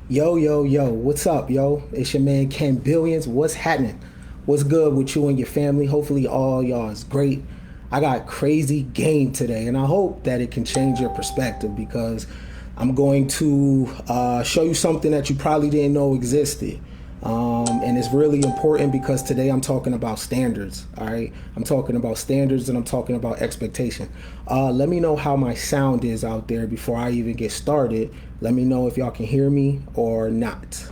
Yo, what's up, yo? It's your man Ken Billions. What's happening? What's good with you and your family? Hopefully all y'all is great. I got crazy game today, and I hope that it can change your perspective because I'm going to show you something that you probably didn't know existed. And it's really important because today I'm talking about standards, all right? I'm talking about standards and I'm talking about expectation. Let me know how my sound is out there before I even get started. Let me know if y'all can hear me or not.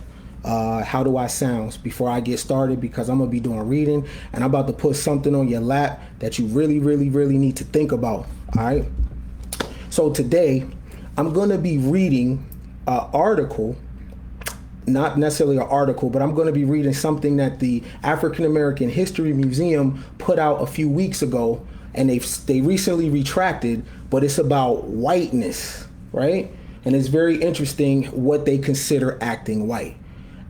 How do I sound before I get started, because I'm gonna be doing reading and I'm about to put something on your lap that you really need to think about, all right? So today I'm gonna be reading an article, not necessarily an article, but I'm going to be reading something that the African American History Museum put out a few weeks ago, and they recently retracted, but it's about whiteness, right? And it's very interesting what they consider acting white.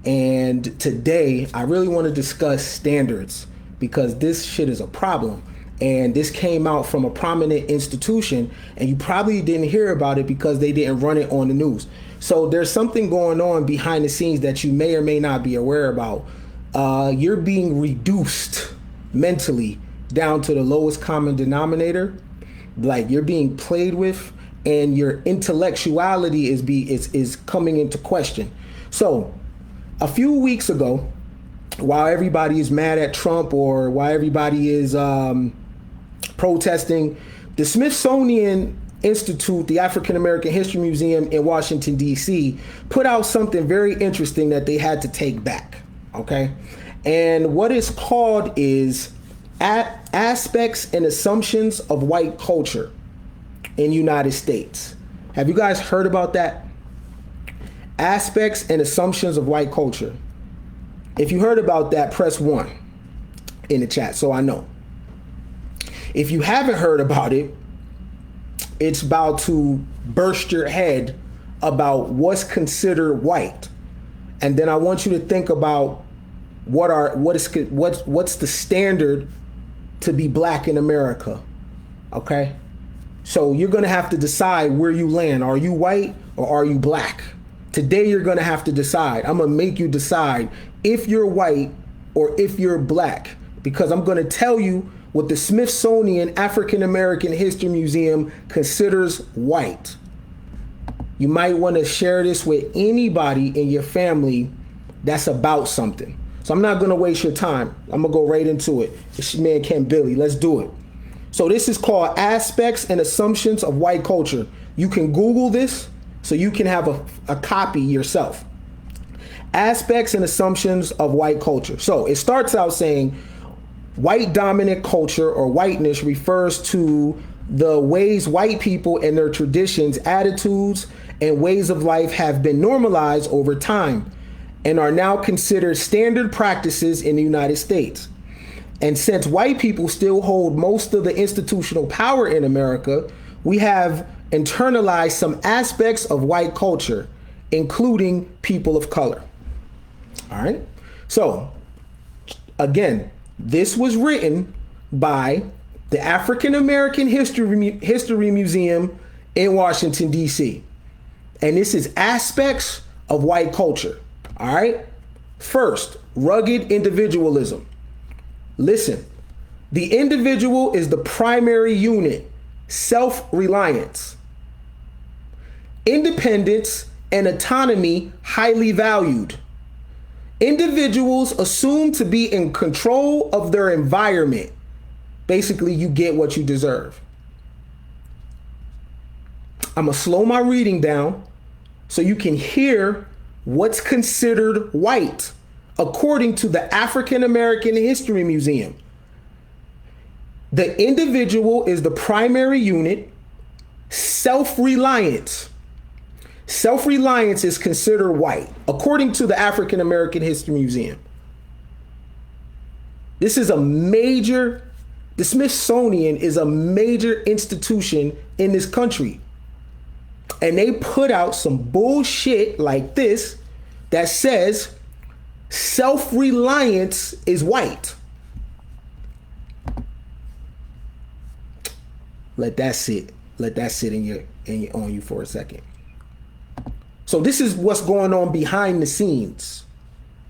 And today I really want to discuss standards because this shit is a problem. And this came out from a prominent institution, and you probably didn't hear about it because they didn't run it on the news. So there's something going on behind the scenes that you may or may not be aware about. You're being reduced mentally down to the lowest common denominator. Like, you're being played with, and your intellectuality is coming into question. So a few weeks ago, while everybody is mad at Trump or while everybody is protesting, the Smithsonian Institute, the African American History Museum in Washington, D.C., put out something very interesting that they had to take back, okay? And what it's called is Aspects and Assumptions of White Culture in United States. Have you guys heard about that? Aspects and Assumptions of White Culture. If you heard about that, press 1 in the chat so I know. If you haven't heard about it, it's about to burst your head about what's considered white. And then I want you to think about what's the standard to be black in America. Okay? So you're going to have to decide where you land. Are you white or are you black? Today you're going to have to decide. I'm going to make you decide if you're white or if you're black, because I'm going to tell you what the Smithsonian African American History Museum considers white. You might want to share this with anybody in your family that's about something. So I'm not going to waste your time. I'm going to go right into it. It's your man Ken Billy. Let's do it. So this is called Aspects and Assumptions of White Culture. You can Google this so you can have a copy yourself. Aspects and Assumptions of White Culture. So it starts out saying, white dominant culture or whiteness refers to the ways white people and their traditions, attitudes, and ways of life have been normalized over time and are now considered standard practices in the United States. And since white people still hold most of the institutional power in America, we have internalized some aspects of white culture, including people of color. All right. So again, this was written by the African American History Museum in Washington, D.C. And this is Aspects of White Culture. All right. First, rugged individualism. Listen, the individual is the primary unit, self-reliance. Independence and autonomy highly valued. Individuals assumed to be in control of their environment. Basically, you get what you deserve. I'm going to slow my reading down so you can hear what's considered white according to the African American History Museum. The individual is the primary unit, self-reliance. Self-reliance is considered white, according to the African American History Museum. The Smithsonian is a major institution in this country. And they put out some bullshit like this that says self-reliance is white. Let that sit. Let that sit on you for a second. So this is what's going on behind the scenes,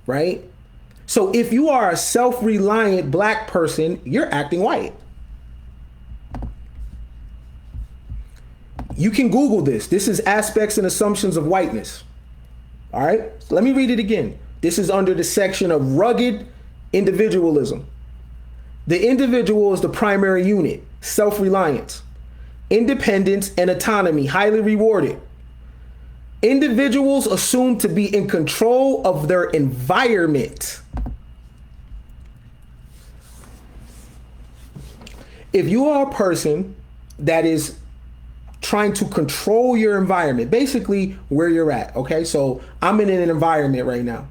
right? So if you are a self-reliant black person, you're acting white. You can Google this. This is aspects and assumptions of whiteness. All right, so let me read it again. This is under the section of rugged individualism. The individual is the primary unit, self-reliance, independence, and autonomy, highly rewarded. Individuals assumed to be in control of their environment. If you are a person that is trying to control your environment, basically where you're at, okay? So I'm in an environment right now.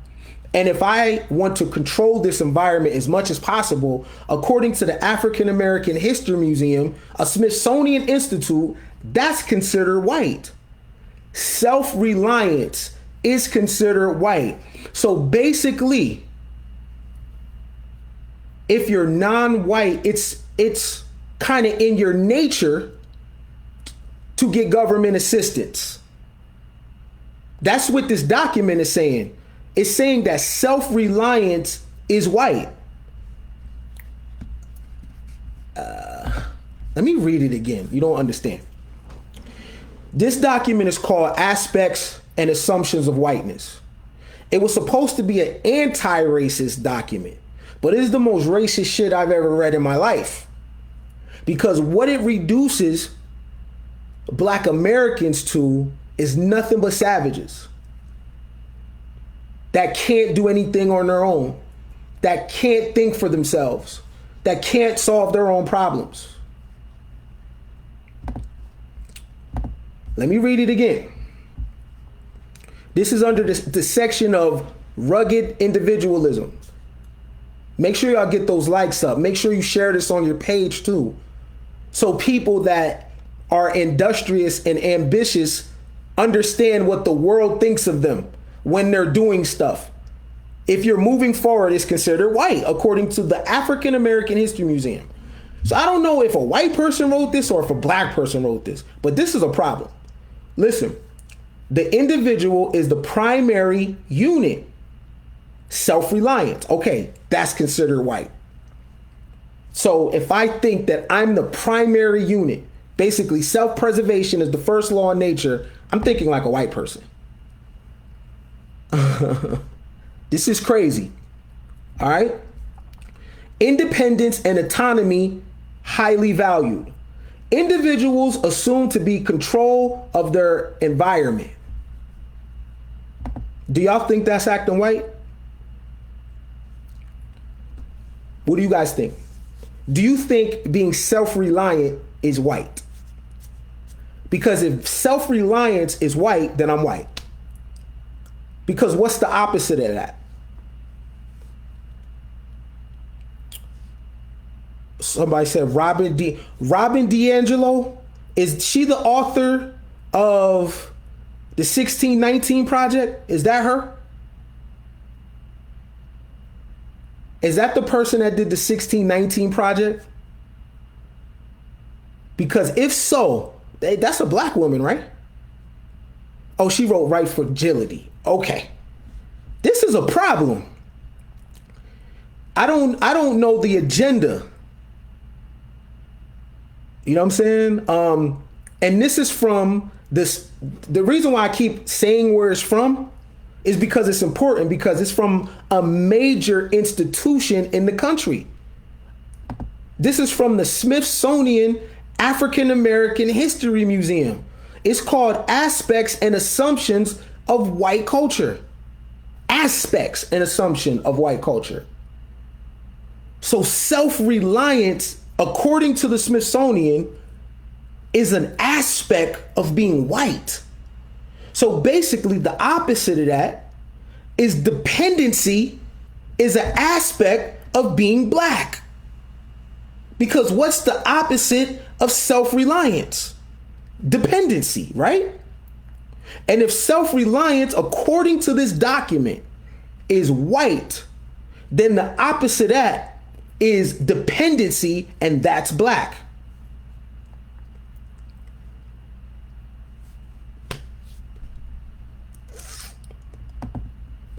And if I want to control this environment as much as possible, according to the African American History Museum, a Smithsonian Institute, that's considered white. Self-reliance is considered white. So basically, if you're non-white, it's kind of in your nature to get government assistance. That's what this document is saying. It's saying that self-reliance is white. Let me read it again. You don't understand. This document is called Aspects and Assumptions of Whiteness. It was supposed to be an anti-racist document, but it is the most racist shit I've ever read in my life. Because what it reduces Black Americans to is nothing but savages that can't do anything on their own, that can't think for themselves, that can't solve their own problems. Let me read it again. This is under the section of rugged individualism. Make sure y'all get those likes up. Make sure you share this on your page too. So people that are industrious and ambitious understand what the world thinks of them when they're doing stuff. If you're moving forward, it's considered white, according to the African American History Museum. So I don't know if a white person wrote this or if a black person wrote this, but this is a problem. Listen, the individual is the primary unit. Self-reliance. Okay, that's considered white. So if I think that I'm the primary unit, basically self-preservation is the first law of nature, I'm thinking like a white person. This is crazy. All right. Independence and autonomy, highly valued. Individuals assumed to be control of their environment. Do y'all think that's acting white? What do you guys think? Do you think being self-reliant is white? Because if self-reliance is white, then I'm white. Because what's the opposite of that? Somebody said Robin DiAngelo. Is she the author of the 1619 Project? Is that her? Is that the person that did the 1619 Project? Because if so, that's a black woman, right? Oh, she wrote Right Fragility. Okay. This is a problem. I don't know the agenda. You know what I'm saying? And this is from this. The reason why I keep saying where it's from is because it's important, because it's from a major institution in the country. This is from the Smithsonian African American History Museum. It's called Aspects and Assumptions of White Culture. Aspects and Assumption of White Culture. So self-reliance, according to the Smithsonian, is an aspect of being white. So basically the opposite of that is dependency is an aspect of being black. Because what's the opposite of self-reliance? Dependency, right? And if self-reliance, according to this document, is white, then the opposite of that is dependency, and that's black.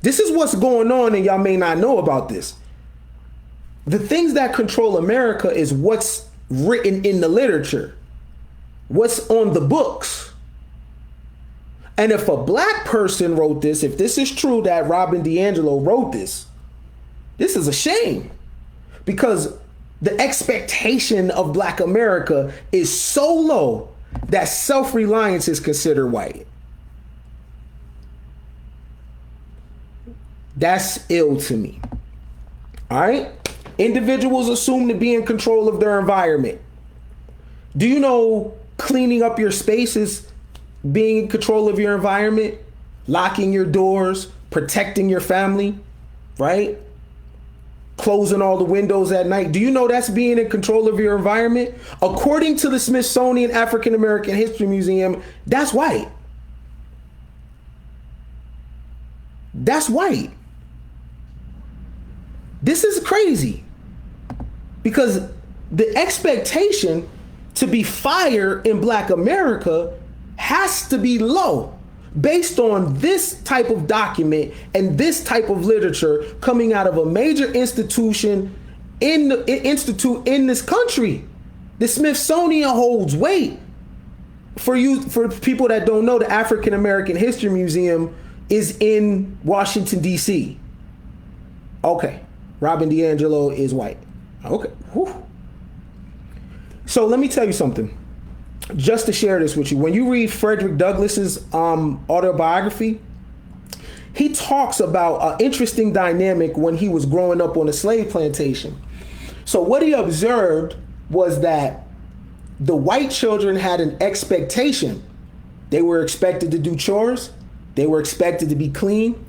This is what's going on, and y'all may not know about this. The things that control America is what's written in the literature, what's on the books. And if a black person wrote this, if this is true that Robin DiAngelo wrote this is a shame, because the expectation of black America is so low that self-reliance is considered white. That's ill to me. All right? Individuals assume to be in control of their environment. Do you know cleaning up your space is being in control of your environment? Locking your doors, protecting your family, right? Closing all the windows at night. Do you know that's being in control of your environment? According to the Smithsonian African American History Museum, that's white. That's white. This is crazy, because the expectation to be fired in black America has to be low based on this type of document and this type of literature coming out of a major institution in this country. The Smithsonian holds weight. For people that don't know, the African American History Museum is in Washington, D.C. Okay. Robin DiAngelo is white. Okay. Whew. So let me tell you something. Just to share this with you. When you read Frederick Douglass's autobiography, he talks about an interesting dynamic when he was growing up on a slave plantation. So what he observed was that the white children had an expectation. They were expected to do chores. They were expected to be clean.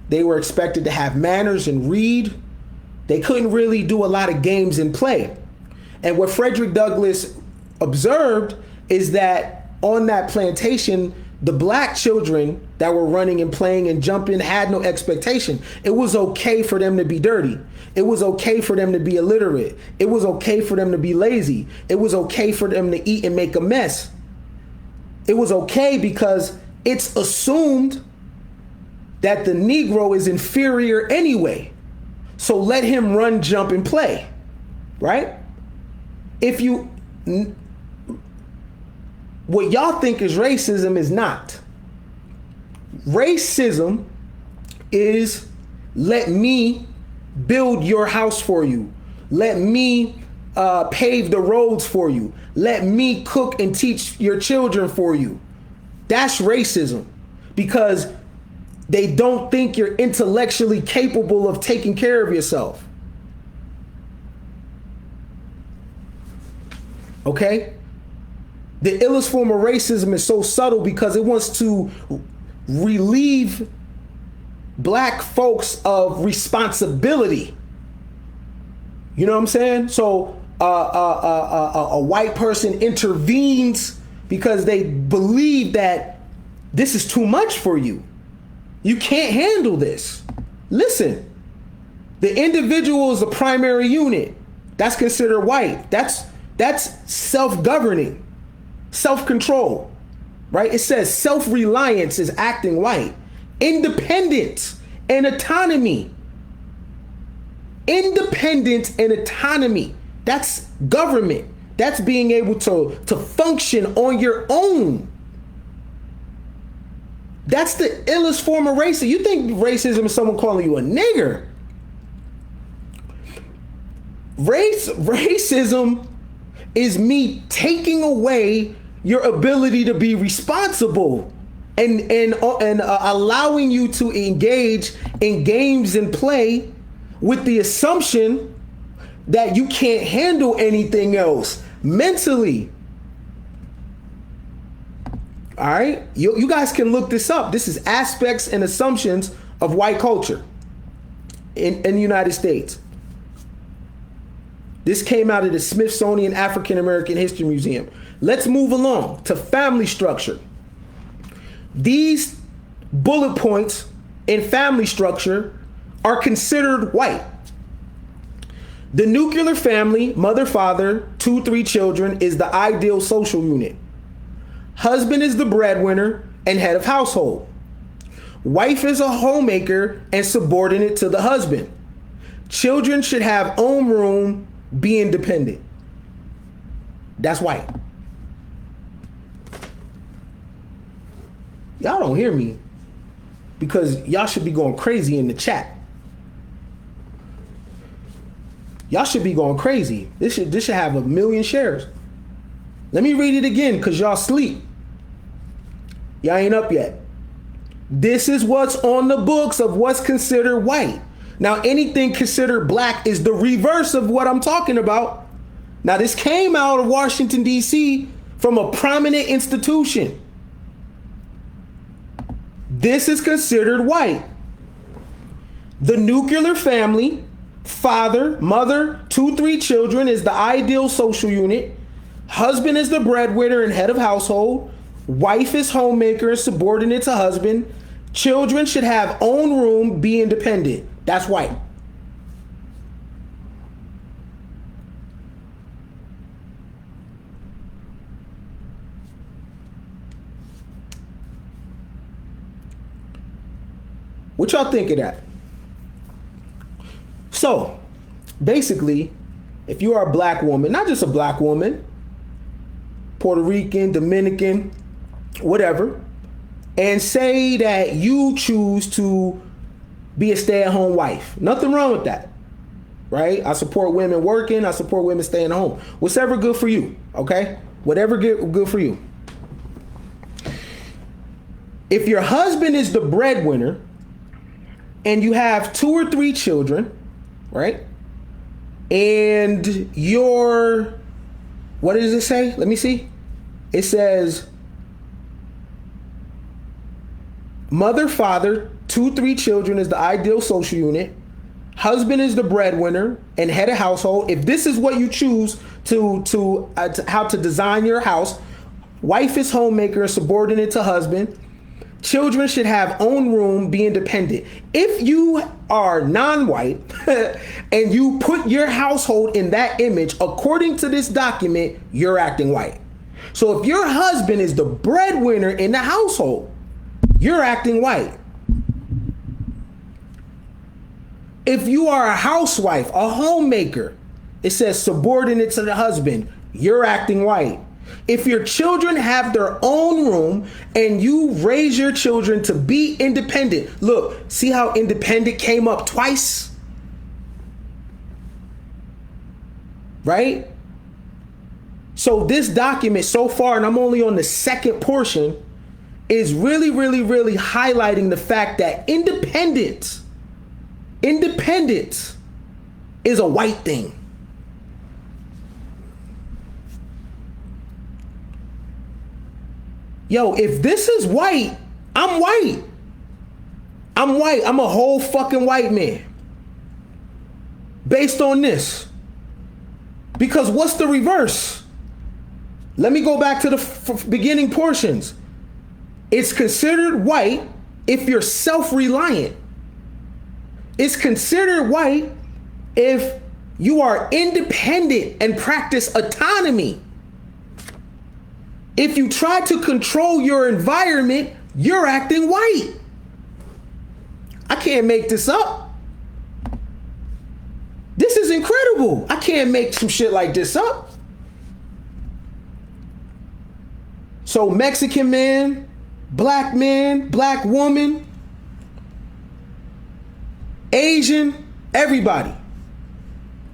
They were expected to have manners and read. They couldn't really do a lot of games and play. And what Frederick Douglass observed is that on that plantation, the black children that were running and playing and jumping had no expectation. It was okay for them to be dirty. It was okay for them to be illiterate. It was okay for them to be lazy. It was okay for them to eat and make a mess. It was okay because it's assumed that the Negro is inferior anyway. So let him run, jump, and play, right? What y'all think is racism is not. Racism is let me build your house for you. Let me pave the roads for you. Let me cook and teach your children for you. That's racism, because they don't think you're intellectually capable of taking care of yourself. Okay? The illest form of racism is so subtle because it wants to relieve black folks of responsibility. You know what I'm saying? So a white person intervenes because they believe that this is too much for you. You can't handle this. Listen, the individual is the primary unit. That's considered white. That's self-governing, self-control, right? It says self-reliance is acting white. Independence and autonomy. Independence and autonomy. That's government. That's being able to function on your own. That's the illest form of racism. You think racism is someone calling you a nigger? Racism is me taking away your ability to be responsible and allowing you to engage in games and play with the assumption that you can't handle anything else mentally. All right, you guys can look this up. This is aspects and assumptions of white culture in the United States. This came out of the Smithsonian African American History Museum. Let's move along to family structure. These bullet points in family structure are considered white. The nuclear family, mother, father, 2-3 children, is the ideal social unit. Husband is the breadwinner and head of household. Wife is a homemaker and subordinate to the husband. Children should have own room, be independent. That's white. Y'all don't hear me because y'all should be going crazy in the chat. Y'all should be going crazy. This should have 1 million shares. Let me read it again because y'all sleep. Y'all ain't up yet. This is what's on the books of what's considered white. Now, anything considered black is the reverse of what I'm talking about. Now, this came out of Washington, D.C. from a prominent institution. This is considered white. The nuclear family, father, mother, 2-3 children is the ideal social unit. Husband is the breadwinner and head of household. Wife is homemaker and subordinate to husband. Children should have own room, be independent. That's white. What y'all think of that? So, basically, if you are a black woman, not just a black woman, Puerto Rican, Dominican, whatever, and say that you choose to be a stay-at-home wife. Nothing wrong with that, right? I support women working. I support women staying home. Whatever good for you, okay? Whatever good for you. If your husband is the breadwinner and you have 2 or 3 children, right? And your, what does it say? Let me see. It says mother, father, 2-3 children is the ideal social unit. Husband is the breadwinner and head of household. If this is what you choose to how to design your house, wife is homemaker and subordinate to husband. Children should have own room, be independent. If you are non-white and you put your household in that image, according to this document, you're acting white. So if your husband is the breadwinner in the household, you're acting white. If you are a housewife, a homemaker, it says subordinate to the husband, you're acting white. If your children have their own room and you raise your children to be independent, look, see how independent came up twice? Right? So this document so far, and I'm only on the second portion, is really highlighting the fact that independence is a white thing. Yo, if this is white, I'm white. I'm white. I'm a whole fucking white man. Based on this. Because what's the reverse? Let me go back to the beginning portions. It's considered white if you're self-reliant. It's considered white if you are independent and practice autonomy. If you try to control your environment, you're acting white. I can't make this up. This is incredible. I can't make some shit like this up. So Mexican man, black woman, Asian, everybody.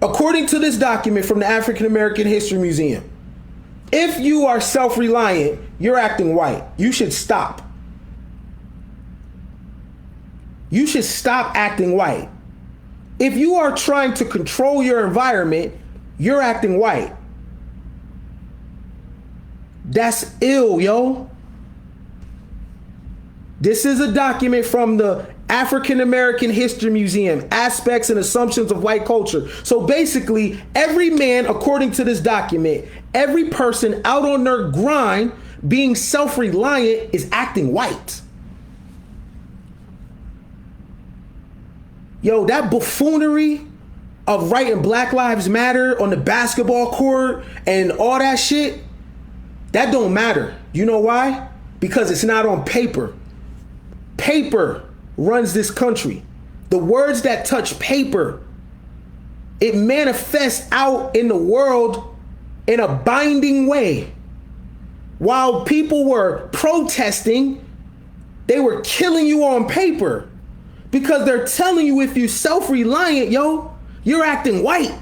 According to this document from the African American History Museum, if you are self-reliant, you're acting white. You should stop. You should stop acting white. If you are trying to control your environment, you're acting white. That's ill, yo. This is a document from the African American History Museum, Aspects and Assumptions of White Culture. So basically, every man, according to this document, every person out on their grind being self-reliant is acting white. Yo, that buffoonery of writing Black Lives Matter on the basketball court and all that shit, that don't matter. You know why? Because it's not on paper. Paper runs this country. The words that touch paper, it manifests out in the world in a binding way. While people were protesting, they were killing you on paper because they're telling you if you're self-reliant, you're acting white.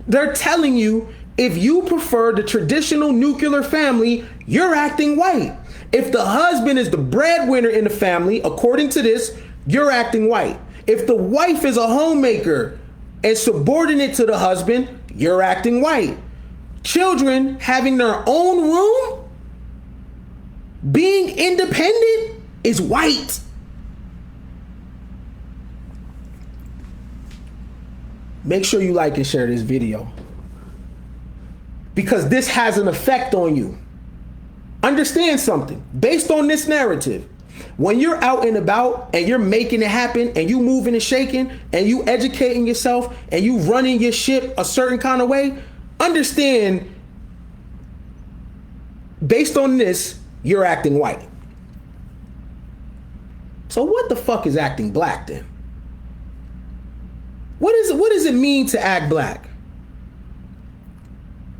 They're telling you if you prefer the traditional nuclear family, you're acting white. If the husband is the breadwinner in the family, according to this, you're acting white. If the wife is a homemaker and subordinate to the husband, you're acting white. Children having their own room, being independent is white. Make sure you like and share this video because this has an effect on you. Understand something. Based on this narrative, when you're out and about and you're making it happen and you moving and shaking and you educating yourself and you running your ship a certain kind of way, understand, based on this, you're acting white. So what the fuck is acting black then? What does it mean to act black?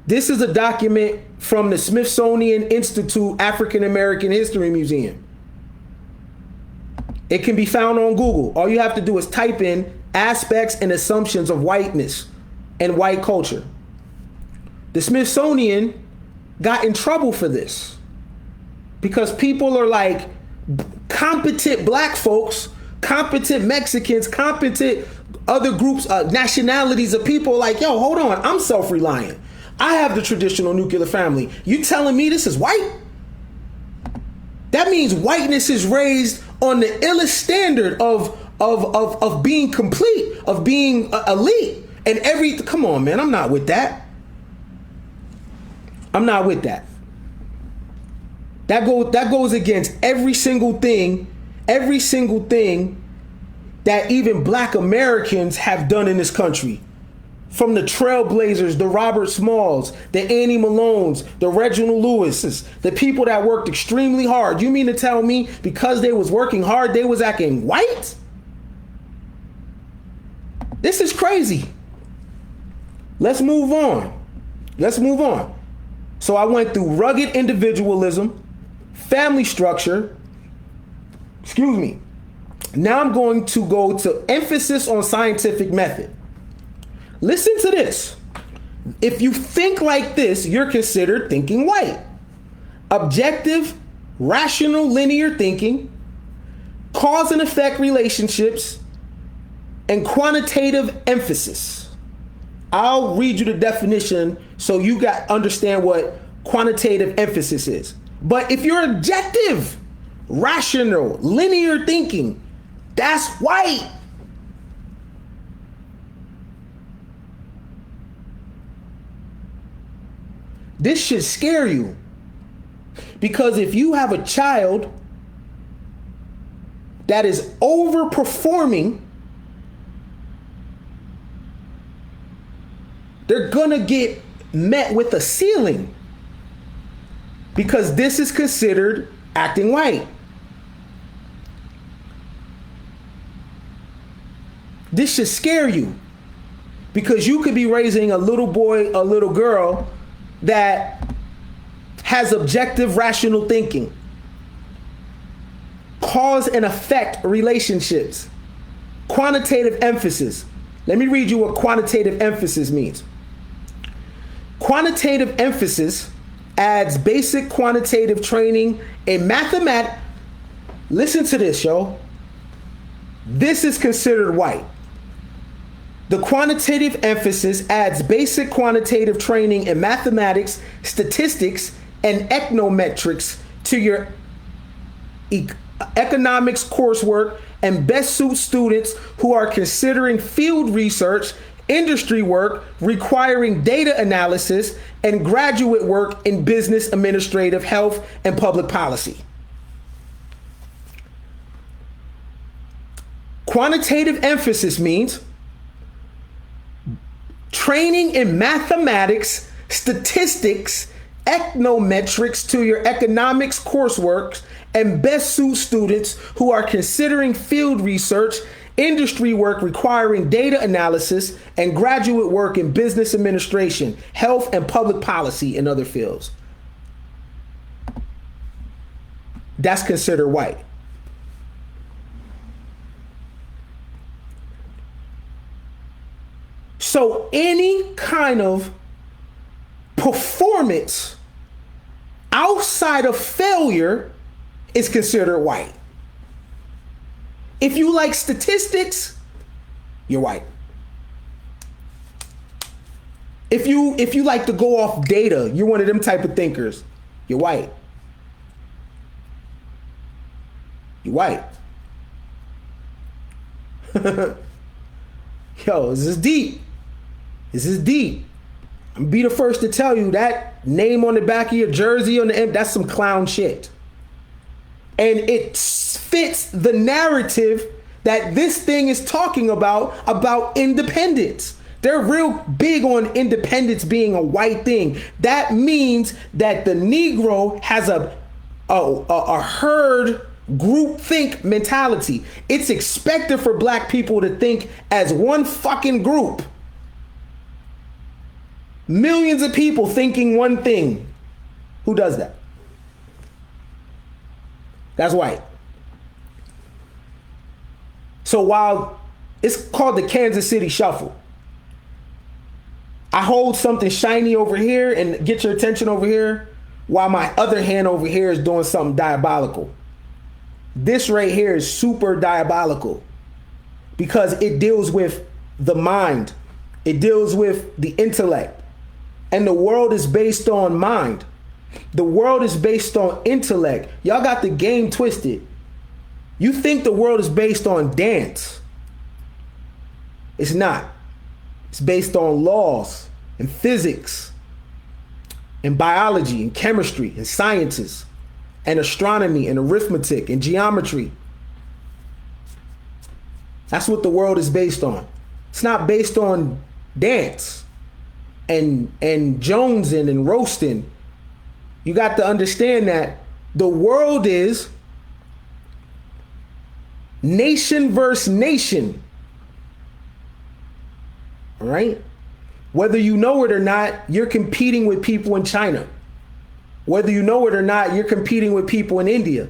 This is a document from the Smithsonian Institute African American History Museum. It can be found on Google. All you have to do is type in aspects and assumptions of whiteness and white culture. The Smithsonian got in trouble for this because people are like, competent black folks, competent Mexicans, competent other groups, nationalities of people like, yo, hold on, I'm self-reliant. I have the traditional nuclear family. You telling me this is white? That means whiteness is raised on the illest standard of being complete, of being elite. And come on, man, I'm not with that. I'm not with that. That goes against every single thing that even black Americans have done in this country. From the Trailblazers, the Robert Smalls, the Annie Malones, the Reginald Lewises, the people that worked extremely hard. You mean to tell me because they was working hard, they was acting white? This is crazy. Let's move on. So I went through rugged individualism, family structure. Now I'm going to go to emphasis on scientific method. Listen to this. If you think like this, you're considered thinking white. Objective, rational, linear thinking, cause and effect relationships, and quantitative emphasis. I'll read you the definition so you understand what quantitative emphasis is. But if you're objective, rational, linear thinking, that's white. This should scare you. Because if you have a child that is overperforming, they're gonna get met with a ceiling. Because this is considered acting white. This should scare you. Because you could be raising a little boy, a little girl that has objective rational thinking, cause and effect relationships, quantitative emphasis. Let me read you what quantitative emphasis means. Quantitative emphasis adds basic quantitative training in mathematics. Listen to this, yo. This is considered white. The quantitative emphasis adds basic quantitative training in mathematics, statistics, and econometrics to your economics coursework and best suits students who are considering field research, industry work requiring data analysis, and graduate work in business, administrative, health, and public policy. Quantitative emphasis means training in mathematics, statistics, econometrics to your economics coursework and best suit students who are considering field research, industry work requiring data analysis, and graduate work in business administration, health, and public policy in other fields. That's considered white. So any kind of performance outside of failure is considered white. If you like statistics, you're white. If you like to go off data, you're one of them type of thinkers, you're white. You're white. Yo, this is deep. This is deep. I'm gonna be the first to tell you that name on the back of your jersey on the end, that's some clown shit. And it fits the narrative that this thing is talking about independence. They're real big on independence being a white thing. That means that the Negro has a herd group think mentality. It's expected for black people to think as one fucking group. Millions of people thinking one thing. Who does that? That's white. So while it's called the Kansas City Shuffle, I hold something shiny over here and get your attention over here, while my other hand over here is doing something diabolical. This right here is super diabolical because it deals with the mind. It deals with the intellect. And the world is based on mind. The world is based on intellect. Y'all got the game twisted. You think the world is based on dance. It's not. It's based on laws and physics and biology and chemistry and sciences and astronomy and arithmetic and geometry. That's what the world is based on. It's not based on dance and jonesing and roasting. You got to understand that the world is nation versus nation. All right? Whether you know it or not, you're competing with people in China. Whether you know it or not, you're competing with people in India.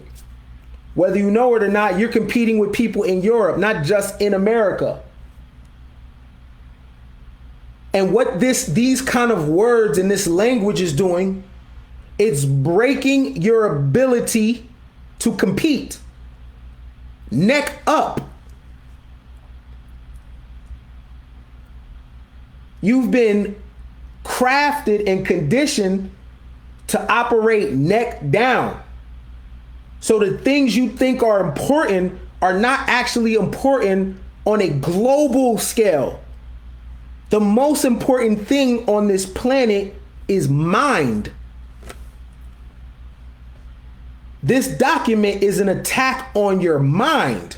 Whether you know it or not, you're competing with people in Europe, not just in America. And what these kind of words and this language is doing, it's breaking your ability to compete. Neck up. You've been crafted and conditioned to operate neck down. So the things you think are important are not actually important on a global scale. The most important thing on this planet is mind. This document is an attack on your mind.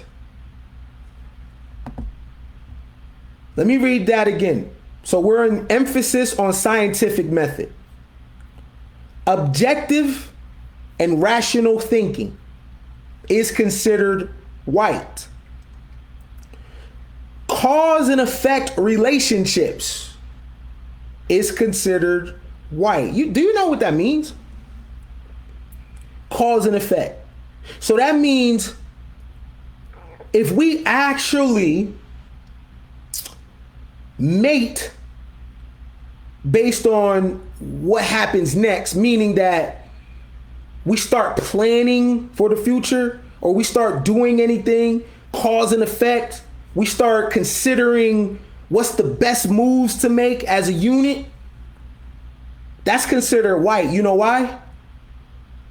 Let me read that again. So we're in emphasis on scientific method. Objective and rational thinking is considered white. Cause and effect relationships is considered white. Do you know what that means? Cause and effect. So that means if we actually mate based on what happens next, meaning that we start planning for the future or we start doing anything, cause and effect, we start considering what's the best moves to make as a unit, that's considered white. You know why?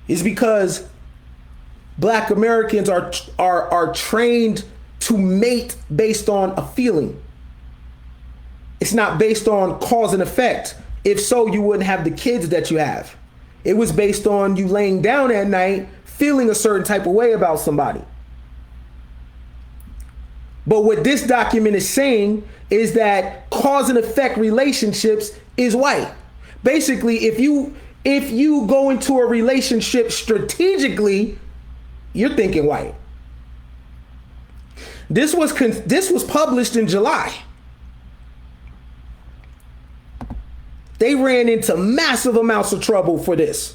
It's because Black Americans are trained to mate based on a feeling. It's not based on cause and effect. If so, you wouldn't have the kids that you have. It was based on you laying down at night, feeling a certain type of way about somebody. But what this document is saying is that cause and effect relationships is white. Basically, if you go into a relationship strategically, you're thinking white. This was published in July. They ran into massive amounts of trouble for this.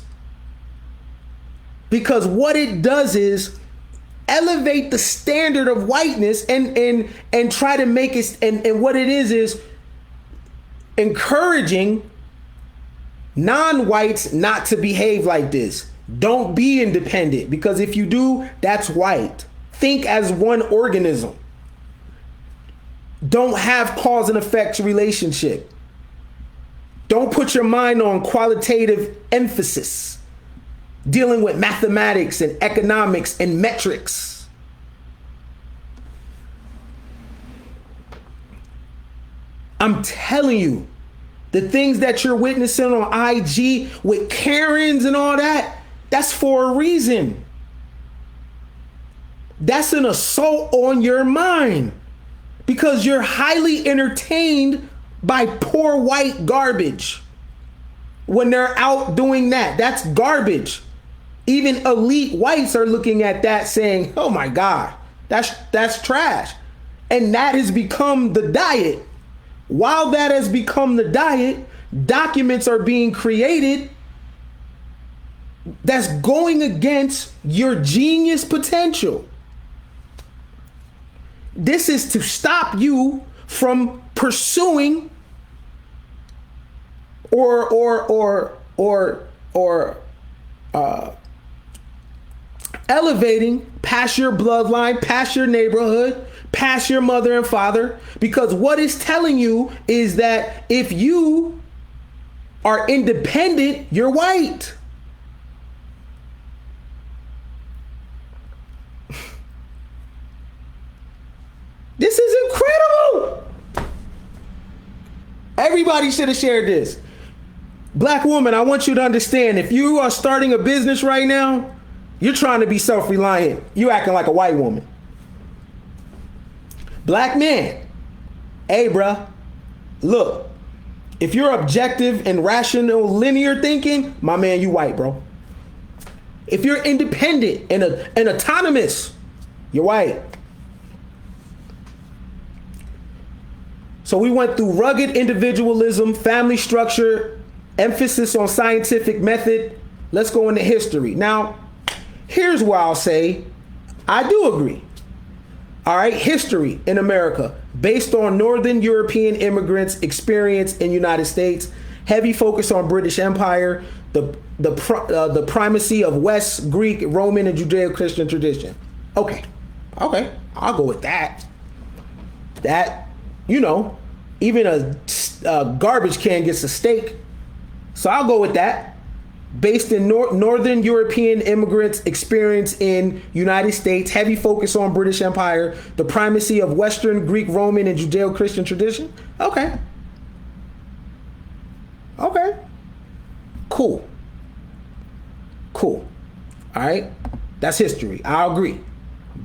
Because what it does is elevate the standard of whiteness and try to make it, and what it is encouraging non-whites not to behave like this. Don't be independent, because if you do, that's white. Think as one organism. Don't have cause and effect relationship. Don't put your mind on qualitative emphasis, dealing with mathematics and economics and metrics. I'm telling you, the things that you're witnessing on IG with Karens and all that, that's for a reason. That's an assault on your mind, because you're highly entertained by poor white garbage. When they're out doing that, that's garbage. Even elite whites are looking at that saying, oh my God, that's trash. And that has become the diet. While that has become the diet, documents are being created that's going against your genius potential. This is to stop you from pursuing or elevating past your bloodline, past your neighborhood, past your mother and father, because what it's telling you is that if you are independent, you're white. This is incredible. Everybody should have shared this. Black woman, I want you to understand, if you are starting a business right now, you're trying to be self-reliant. You acting like a white woman. Black man, hey bruh, look, if you're objective and rational linear thinking, my man, you white, bro. If you're independent and autonomous, you're white. So we went through rugged individualism, family structure, emphasis on scientific method. Let's go into history. Now, here's where I'll say I do agree. All right, history in America, based on Northern European immigrants' experience in United States, heavy focus on British Empire, the primacy of West, Greek, Roman, and Judeo-Christian tradition. Okay, I'll go with that. That, you know, even a garbage can gets a steak. So I'll go with that. Based in Northern European immigrants' experience in United States, heavy focus on British Empire, the primacy of Western, Greek, Roman, and Judeo-Christian tradition. Okay. Cool. All right. That's history. I'll agree.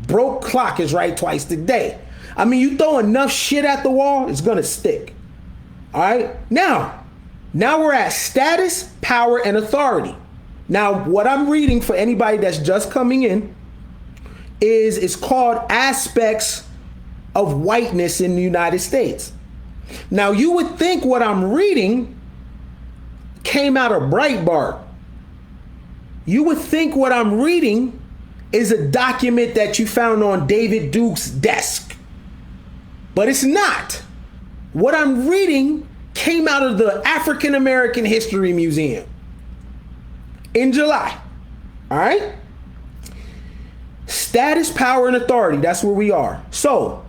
Broke clock is right twice a day. I mean, you throw enough shit at the wall, it's going to stick. All right. Now we're at status, power, and authority. Now, what I'm reading for anybody that's just coming in is called Aspects of Whiteness in the United States. Now, you would think what I'm reading came out of Breitbart. You would think what I'm reading is a document that you found on David Duke's desk. But it's not. What I'm reading came out of the African American History Museum in July. All right? Status, power, and authority. That's where we are. So,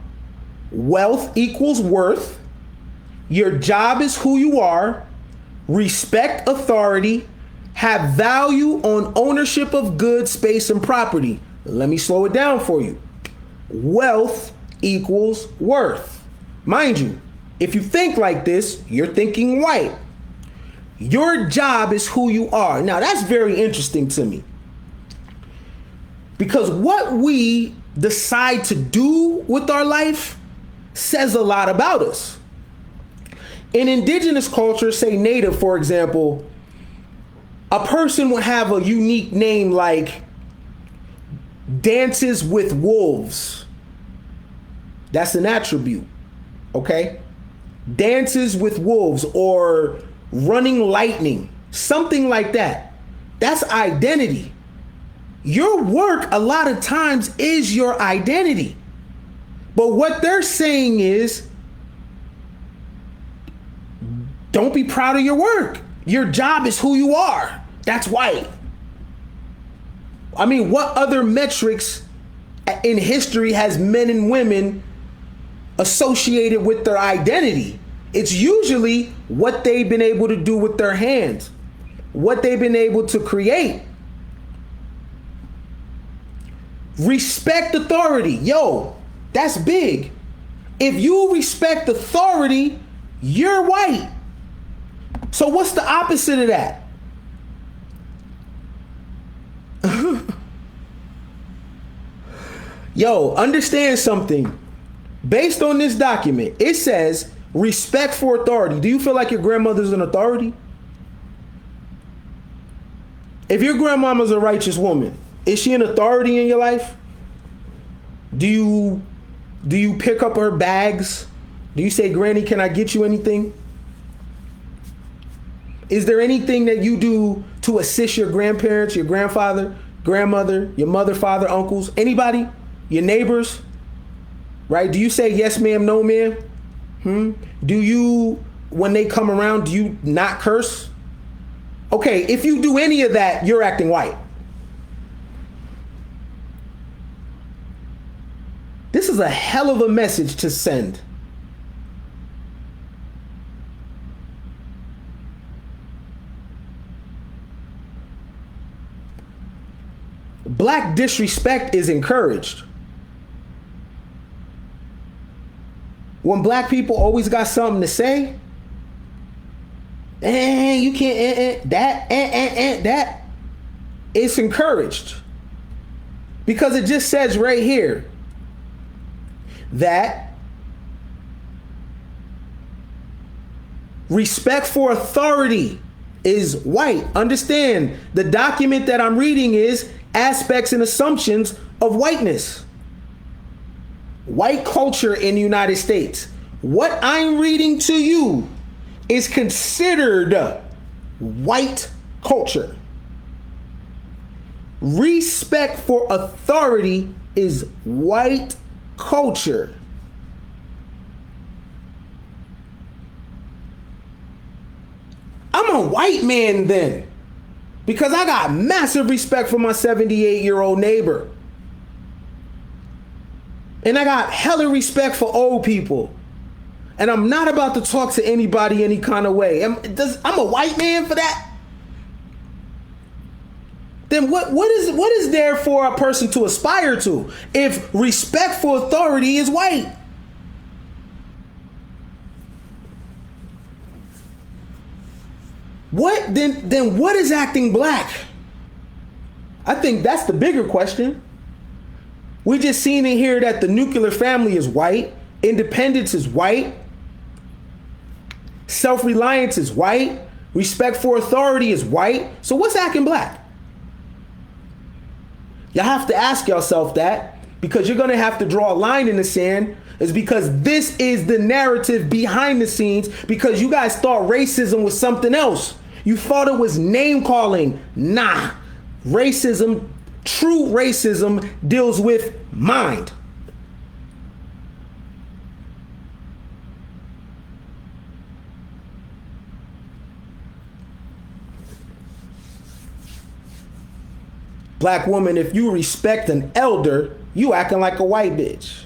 wealth equals worth. Your job is who you are. Respect authority. Have value on ownership of goods, space, and property. Let me slow it down for you. Wealth equals worth. Mind you, if you think like this, you're thinking white. Your job is who you are. Now, that's very interesting to me. Because what we decide to do with our life says a lot about us. In indigenous culture, say Native, for example, a person would have a unique name like dances with wolves. That's an attribute, okay? Dances with wolves or running lightning, something like that. That's identity. Your work a lot of times is your identity. But what they're saying is, don't be proud of your work. Your job is who you are. That's white. I mean, what other metrics in history has men and women associated with their identity? It's usually what they've been able to do with their hands, what they've been able to create. Respect authority. Yo, that's big. If you respect authority, you're white. So what's the opposite of that? Yo, understand something. Based on this document, it says respect for authority. Do you feel like your grandmother's an authority? If your grandmama's a righteous woman, is she an authority in your life? Do you pick up her bags? Do you say, Granny, can I get you anything? Is there anything that you do to assist your grandparents, your grandfather, grandmother, your mother, father, uncles, anybody, your neighbors, right? Do you say yes, ma'am, no, ma'am? Do you, when they come around, do you not curse? Okay, if you do any of that, you're acting white. This is a hell of a message to send. Black disrespect is encouraged. When black people always got something to say, you can't, that, it's encouraged. Because it just says right here that respect for authority is white. Understand, the document that I'm reading is aspects and assumptions of whiteness. White culture in the United States. What I'm reading to you is considered white culture. Respect for authority is white culture. I'm a white man then, because I got massive respect for my 78-year-old neighbor. And I got hella respect for old people. And I'm not about to talk to anybody any kind of way. I'm a white man for that? Then what is there for a person to aspire to if respect for authority is white? What then what is acting black? I think that's the bigger question. We just seen in here that the nuclear family is white, independence is white, self-reliance is white, respect for authority is white. So what's acting black? You have to ask yourself that, because you're going to have to draw a line in the sand, is because this is the narrative behind the scenes, because you guys thought racism was something else. You thought it was name calling. Nah, racism, true racism deals with mind. Black woman, if you respect an elder, you acting like a white bitch.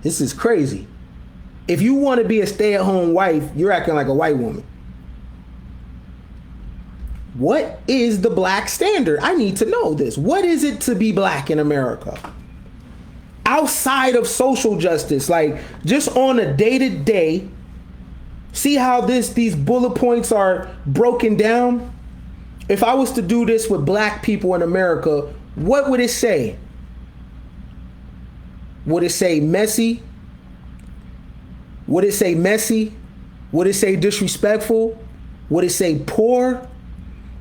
This is crazy. If you want to be a stay-at-home wife, you're acting like a white woman. What is the black standard? I need to know this. What is it to be black in America? Outside of social justice, like just on a day-to-day, see how these bullet points are broken down? If I was to do this with black people in America, what would it say? Would it say messy? Would it say messy? Would it say disrespectful? Would it say poor?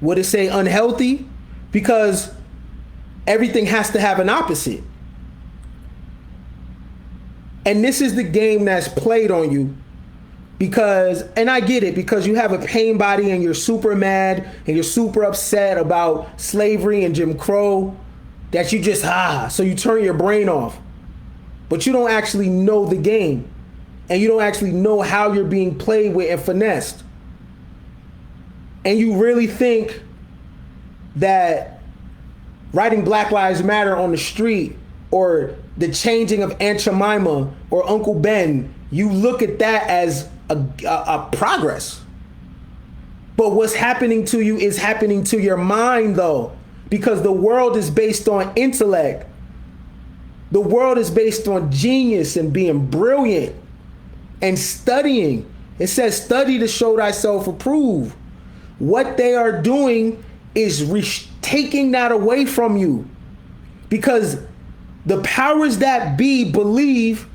Would it say unhealthy? Because everything has to have an opposite. And this is the game that's played on you because, and I get it, because you have a pain body and you're super mad and you're super upset about slavery and Jim Crow, that you just, so you turn your brain off. But you don't actually know the game. And you don't actually know how you're being played with and finessed. And you really think that writing Black Lives Matter on the street or the changing of Aunt Jemima or Uncle Ben, you look at that as a progress. But what's happening to you is happening to your mind, though, because the world is based on intellect. The world is based on genius and being brilliant and studying. It says, study to show thyself approved. What they are doing is taking that away from you, because the powers that be believe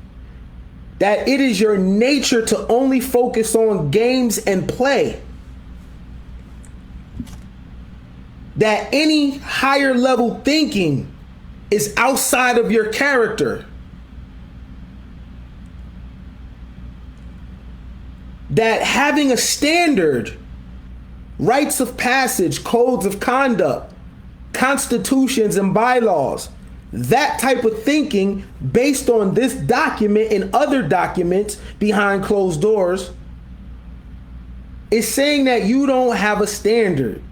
that it is your nature to only focus on games and play. That any higher level thinking is outside of your character. That having a standard, rites of passage, codes of conduct, constitutions and bylaws, that type of thinking based on this document and other documents behind closed doors is saying that you don't have a standard.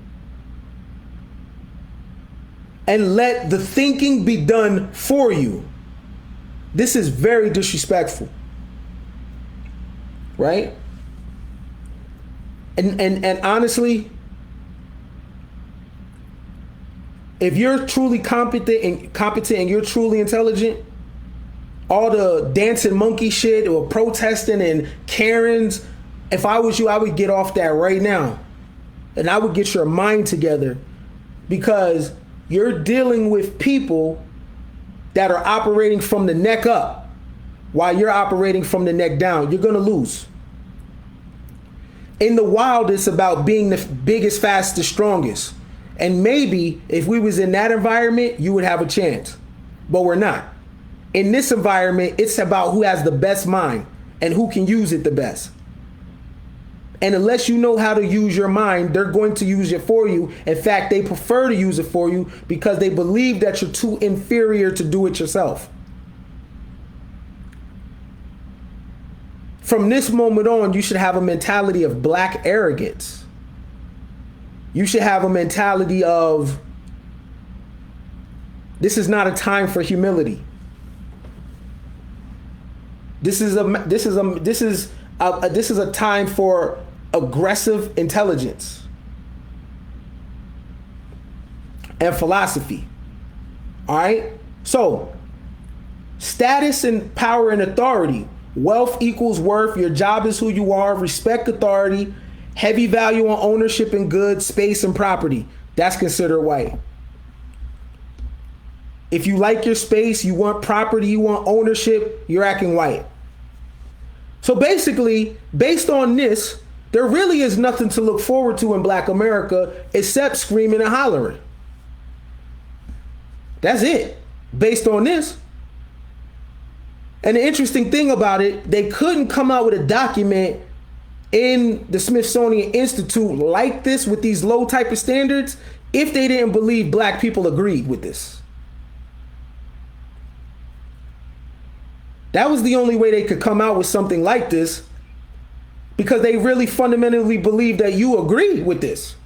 And let the thinking be done for you. This is very disrespectful. Right? And honestly, if you're truly competent and you're truly intelligent, all the dancing monkey shit or protesting and Karens, if I was you, I would get off that right now. And I would get your mind together, because you're dealing with people that are operating from the neck up while you're operating from the neck down. You're going to lose. In the wild, it's about being the biggest, fastest, strongest. And maybe if we was in that environment, you would have a chance. But we're not. In this environment, it's about who has the best mind and who can use it the best. And unless you know how to use your mind, they're going to use it for you. In fact, they prefer to use it for you because they believe that you're too inferior to do it yourself. From this moment on, you should have a mentality of black arrogance. You should have a mentality of, this is not a time for humility. This is a time for aggressive intelligence and philosophy. All right? So, status and power and authority. Wealth equals worth. Your job is who you are. Respect authority. Heavy value on ownership and goods, space and property. That's considered white. If you like your space, you want property, you want ownership, you're acting white. So basically, based on this, there really is nothing to look forward to in Black America except screaming and hollering. That's it, based on this. And the interesting thing about it, they couldn't come out with a document in the Smithsonian Institute like this with these low type of standards if they didn't believe black people agreed with this. That was the only way they could come out with something like this, because they really fundamentally believe that you agree with this.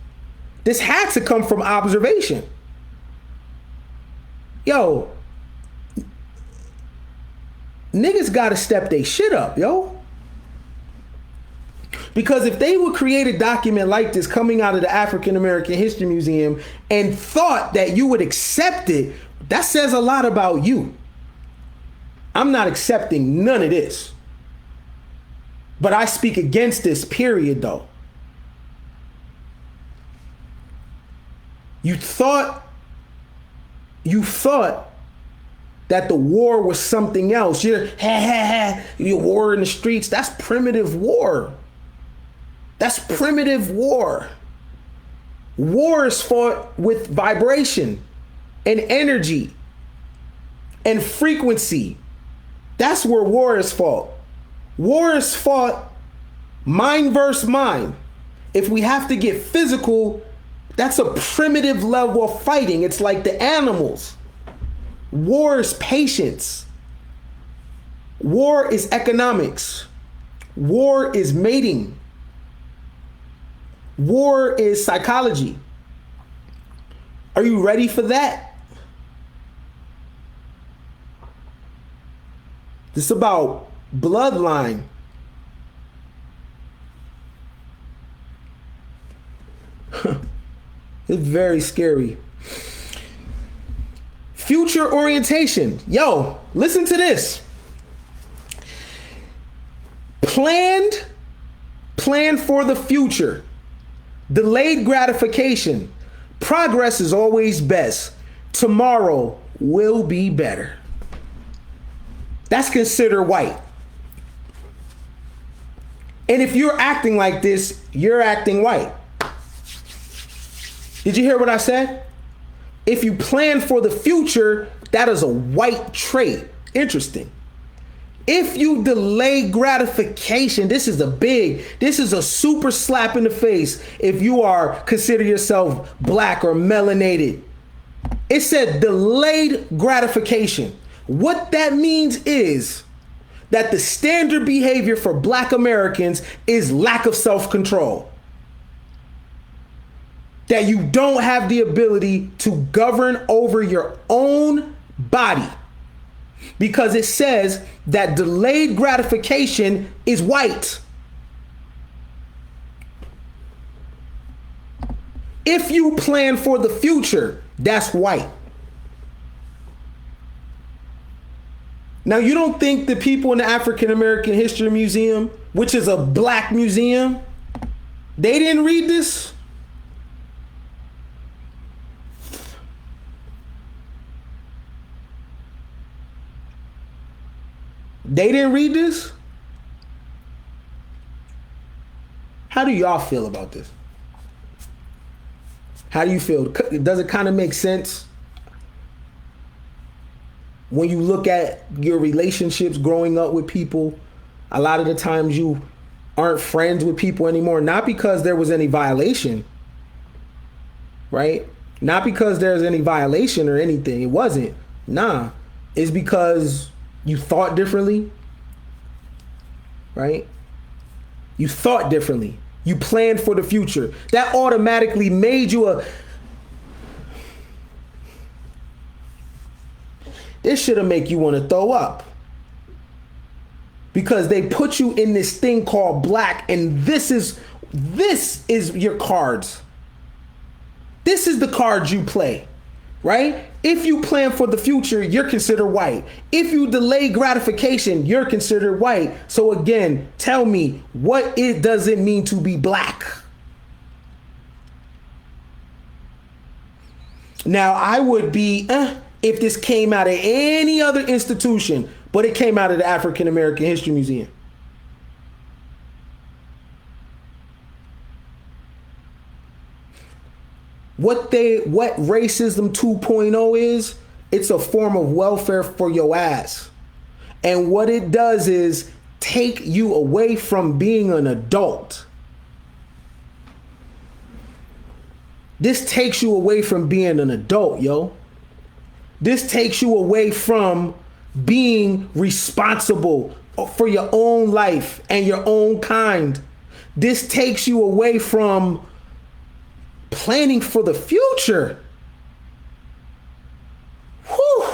This had to come from observation. Yo, niggas gotta step they shit up, yo. Because if they would create a document like this coming out of the African American History Museum and thought that you would accept it, that says a lot about you. I'm not accepting none of this. But I speak against this, period, though. You thought that the war was something else. You're war in the streets. That's primitive war. That's primitive war. War is fought with vibration and energy and frequency. That's where war is fought. War is fought mind versus mind. If we have to get physical, that's a primitive level of fighting. It's like the animals. War is patience. War is economics. War is mating. War is psychology. Are you ready for that? This is about bloodline. It's very scary. Future orientation. Yo, listen to this. Plan for the future. Delayed gratification. Progress is always best. Tomorrow will be better. That's considered white. And if you're acting like this, you're acting white. Did you hear what I said? If you plan for the future, that is a white trait. Interesting. If you delay gratification, this is a super slap in the face if you consider yourself black or melanated. It said delayed gratification. What that means is that the standard behavior for black Americans is lack of self-control. That you don't have the ability to govern over your own body. Because it says that delayed gratification is white. If you plan for the future, that's white. Now, you don't think the people in the African American History Museum, which is a black museum, they didn't read this? They didn't read this? How do y'all feel about this? How do you feel? Does it kind of make sense? When you look at your relationships growing up with people, a lot of the times you aren't friends with people anymore, not because there was any violation, right? Not because there's any violation or anything. It wasn't. Nah. It's because you thought differently, right? You thought differently. You planned for the future. That automatically made you This should have make you want to throw up. Because they put you in this thing called black, and this is your cards. This is the cards you play, right? If you plan for the future, you're considered white. If you delay gratification, you're considered white. So again, tell me, what does it mean to be black? Now, I would be, if this came out of any other institution, but it came out of the African American History Museum. What racism 2.0 is, it's a form of welfare for your ass. And what it does is take you away from being an adult. This takes you away from being an adult, yo. This takes you away from being responsible for your own life and your own kind. This takes you away from planning for the future. Whew.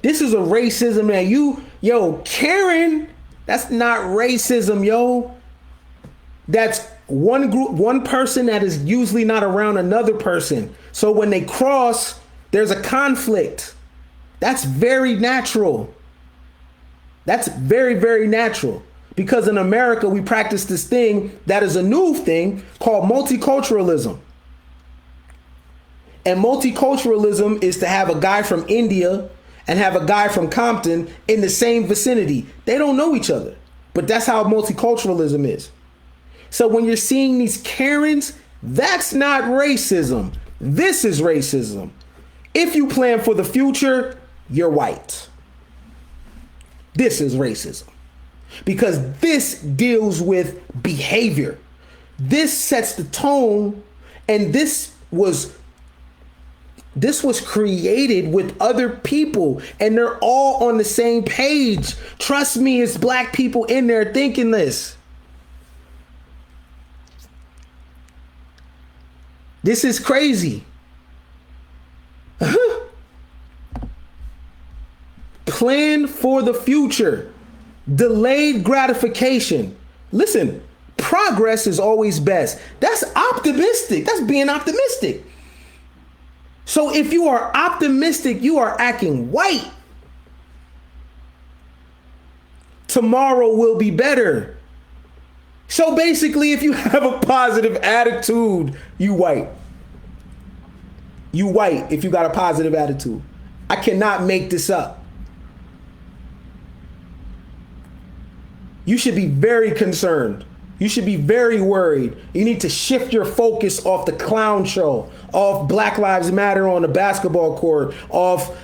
This is a racism that Karen, that's not racism, yo. That's one group, one person that is usually not around another person. So when they cross, there's a conflict. That's very natural. That's very, very natural. Because in America, we practice this thing that is a new thing called multiculturalism. And multiculturalism is to have a guy from India and have a guy from Compton in the same vicinity. They don't know each other, But that's how multiculturalism is. So when you're seeing these Karens, that's not racism. This is racism. If you plan for the future, you're white. This is racism. Because this deals with behavior. This sets the tone, and this was created with other people, and they're all on the same page. Trust me, it's black people in there thinking this. This is crazy. Plan for the future. Delayed gratification. Listen, progress is always best. That's optimistic. That's being optimistic. So if you are optimistic, you are acting white. Tomorrow will be better. So basically, if you have a positive attitude, you white. You white if you got a positive attitude. I cannot make this up. You should be very concerned. You should be very worried. You need to shift your focus off the clown show, off Black Lives Matter on the basketball court, off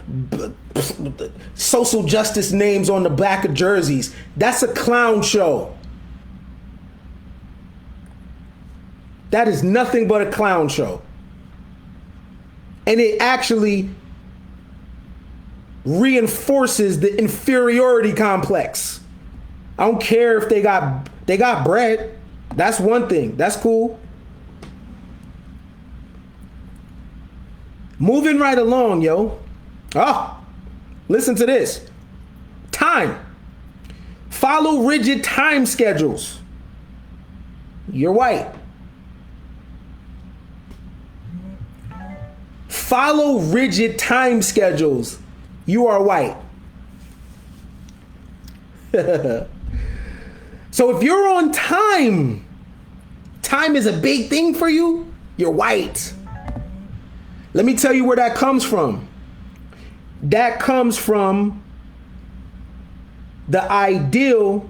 social justice names on the back of jerseys. That's a clown show. That is nothing but a clown show. And it actually reinforces the inferiority complex. I don't care if they got bread. That's one thing. That's cool. Moving right along, yo. Oh, listen to this. Time. Follow rigid time schedules. You're white. Follow rigid time schedules. You are white. So if you're on time, time is a big thing for you, you're white. Let me tell you where that comes from. That comes from the ideal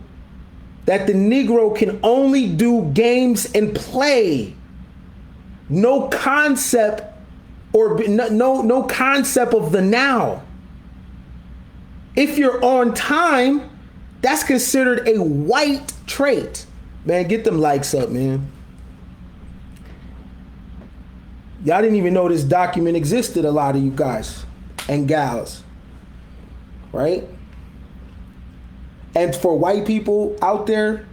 that the Negro can only do games and play. No concept no concept of the now. If you're on time, that's considered a white trait. Man, get them likes up, man. Y'all didn't even know this document existed, a lot of you guys and gals, right? And for white people out there,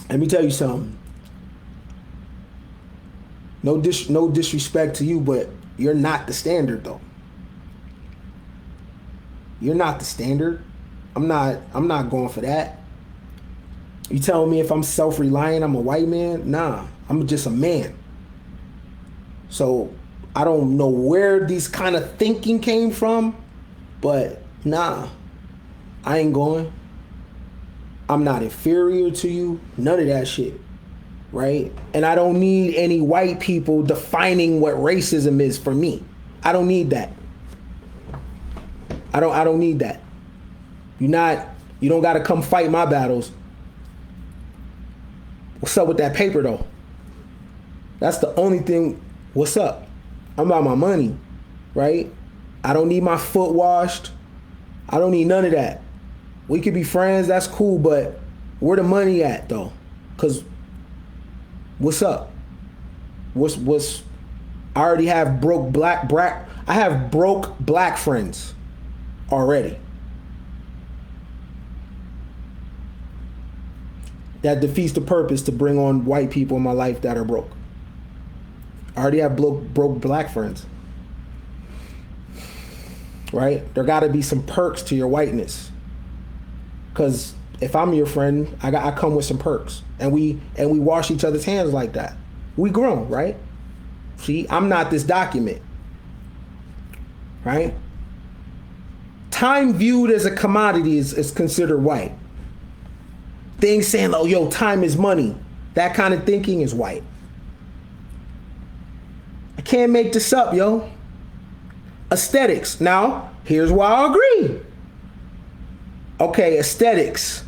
let me tell you something. No disrespect to you, but you're not the standard, though. You're not the standard. I'm not going for that. You telling me if I'm self-reliant, I'm a white man? Nah, I'm just a man. So I don't know where these kind of thinking came from, but nah, I ain't going. I'm not inferior to you. None of that shit. Right? And I don't need any white people defining what racism is for me. I don't need that. I don't need that. You don't gotta come fight my battles. What's up with that paper though? That's the only thing. What's up? I'm about my money, right? I don't need my foot washed. I don't need none of that. We could be friends, that's cool, but where the money at though? Cause what's up? What's I already have broke black I have broke black friends already. That defeats the purpose to bring on white people in my life that are broke. I already have broke black friends. Right? There gotta be some perks to your whiteness. Cause if I'm your friend, I come with some perks. And we wash each other's hands like that. We grown, right? See, I'm not this document. Right? Time viewed as a commodity is considered white. Things saying, oh, yo, time is money. That kind of thinking is white. I can't make this up, yo. Aesthetics. Now, here's why I agree. Okay, aesthetics.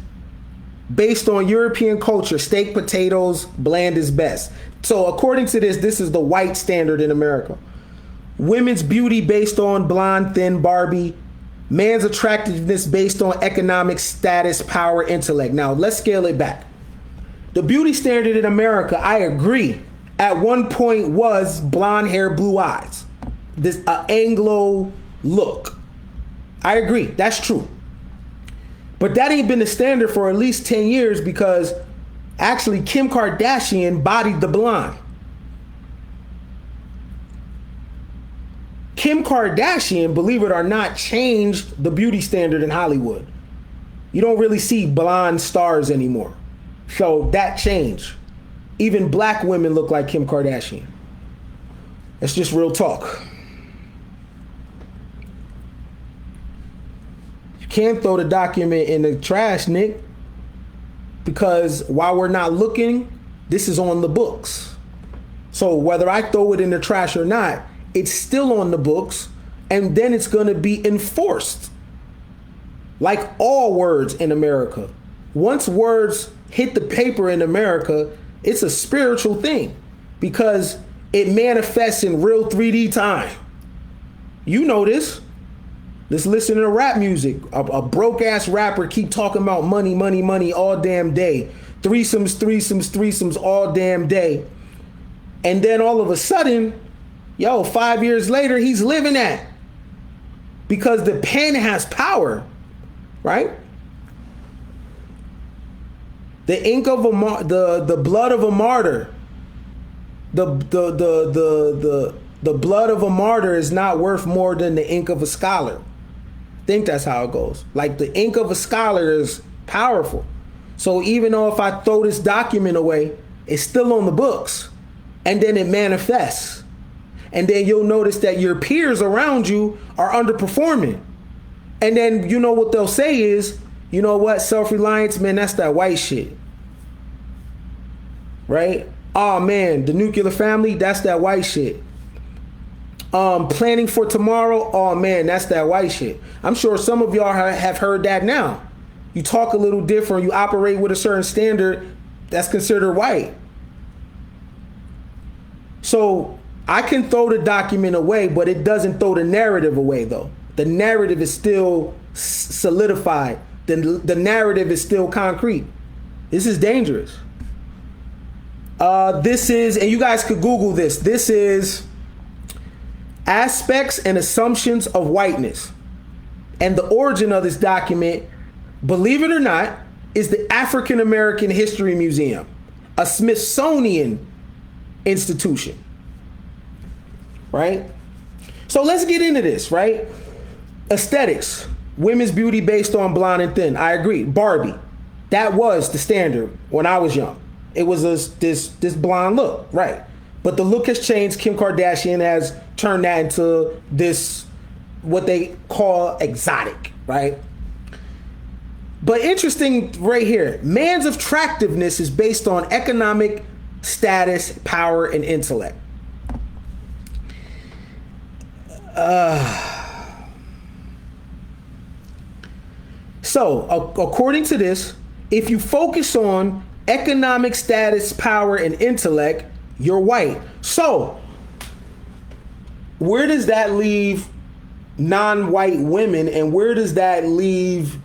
based on European culture, steak, potatoes, bland is best. So according to this is the white standard in America. Women's beauty based on blonde, thin, Barbie. Man's attractiveness based on economic status, power, intellect. Now, let's scale it back. The beauty standard in America, I agree, at one point was blonde hair, blue eyes. This Anglo look. I agree, that's true. But that ain't been the standard for at least 10 years because actually Kim Kardashian bodied the blonde. Kim Kardashian, believe it or not, changed the beauty standard in Hollywood. You don't really see blonde stars anymore. So that changed. Even black women look like Kim Kardashian. That's just real talk. You can't throw the document in the trash, Nick, because while we're not looking, this is on the books. So whether I throw it in the trash or not, it's still on the books, and then it's going to be enforced. Like all words in America. Once words hit the paper in America, it's a spiritual thing because it manifests in real 3D time. You know this. Let's listen to rap music. A broke-ass rapper keep talking about money, money, money all damn day. Threesomes, threesomes, threesomes all damn day. And then all of a sudden, 5 years later, he's living that. Because the pen has power, right? The ink of the blood of a martyr. The blood of a martyr is not worth more than the ink of a scholar. I think that's how it goes. Like the ink of a scholar is powerful. So even though if I throw this document away, it's still on the books. And then it manifests. And then you'll notice that your peers around you are underperforming. And then you know what they'll say is, you know what, self-reliance, man, that's that white shit. Right? Oh man, the nuclear family, that's that white shit. Planning for tomorrow, oh man, that's that white shit. I'm sure some of y'all have heard that now. You talk a little different, you operate with a certain standard, that's considered white. So I can throw the document away, but it doesn't throw the narrative away, though. The narrative is still solidified. The narrative is still concrete. This is dangerous. This is, and you guys could Google this. This is Aspects and Assumptions of Whiteness. And the origin of this document, believe it or not, is the African American History Museum, a Smithsonian institution. Right? So let's get into this, right? Aesthetics. Women's beauty based on blonde and thin. I agree. Barbie. That was the standard when I was young. It was this blonde look, right? But the look has changed. Kim Kardashian has turned that into this, what they call exotic, right? But interesting right here. Man's attractiveness is based on economic status, power, and intellect. So, according to this, if you focus on economic status, power, and intellect, you're white. So, where does that leave non-white women and where does that leave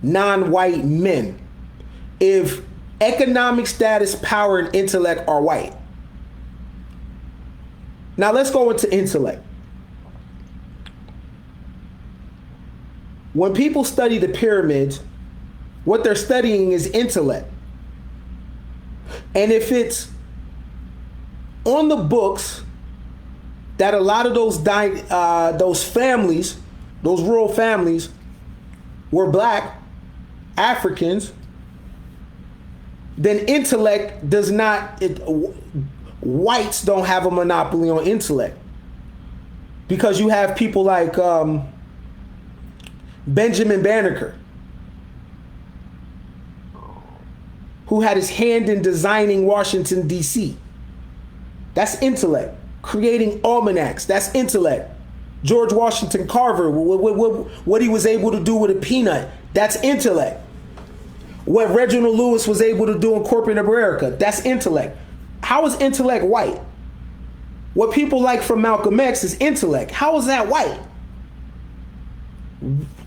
non-white men if economic status, power, and intellect are white? Now, let's go into intellect. When people study the pyramids, what they're studying is intellect. And if it's on the books that a lot of those families, those rural families, were black Africans, then intellect does not, whites don't have a monopoly on intellect. Because you have people like Benjamin Banneker, who had his hand in designing Washington, D.C. That's intellect. Creating almanacs, that's intellect. George Washington Carver, what he was able to do with a peanut, that's intellect. what Reginald Lewis was able to do in corporate America. That's intellect. How is intellect white? What people like from Malcolm X is intellect. How is that white?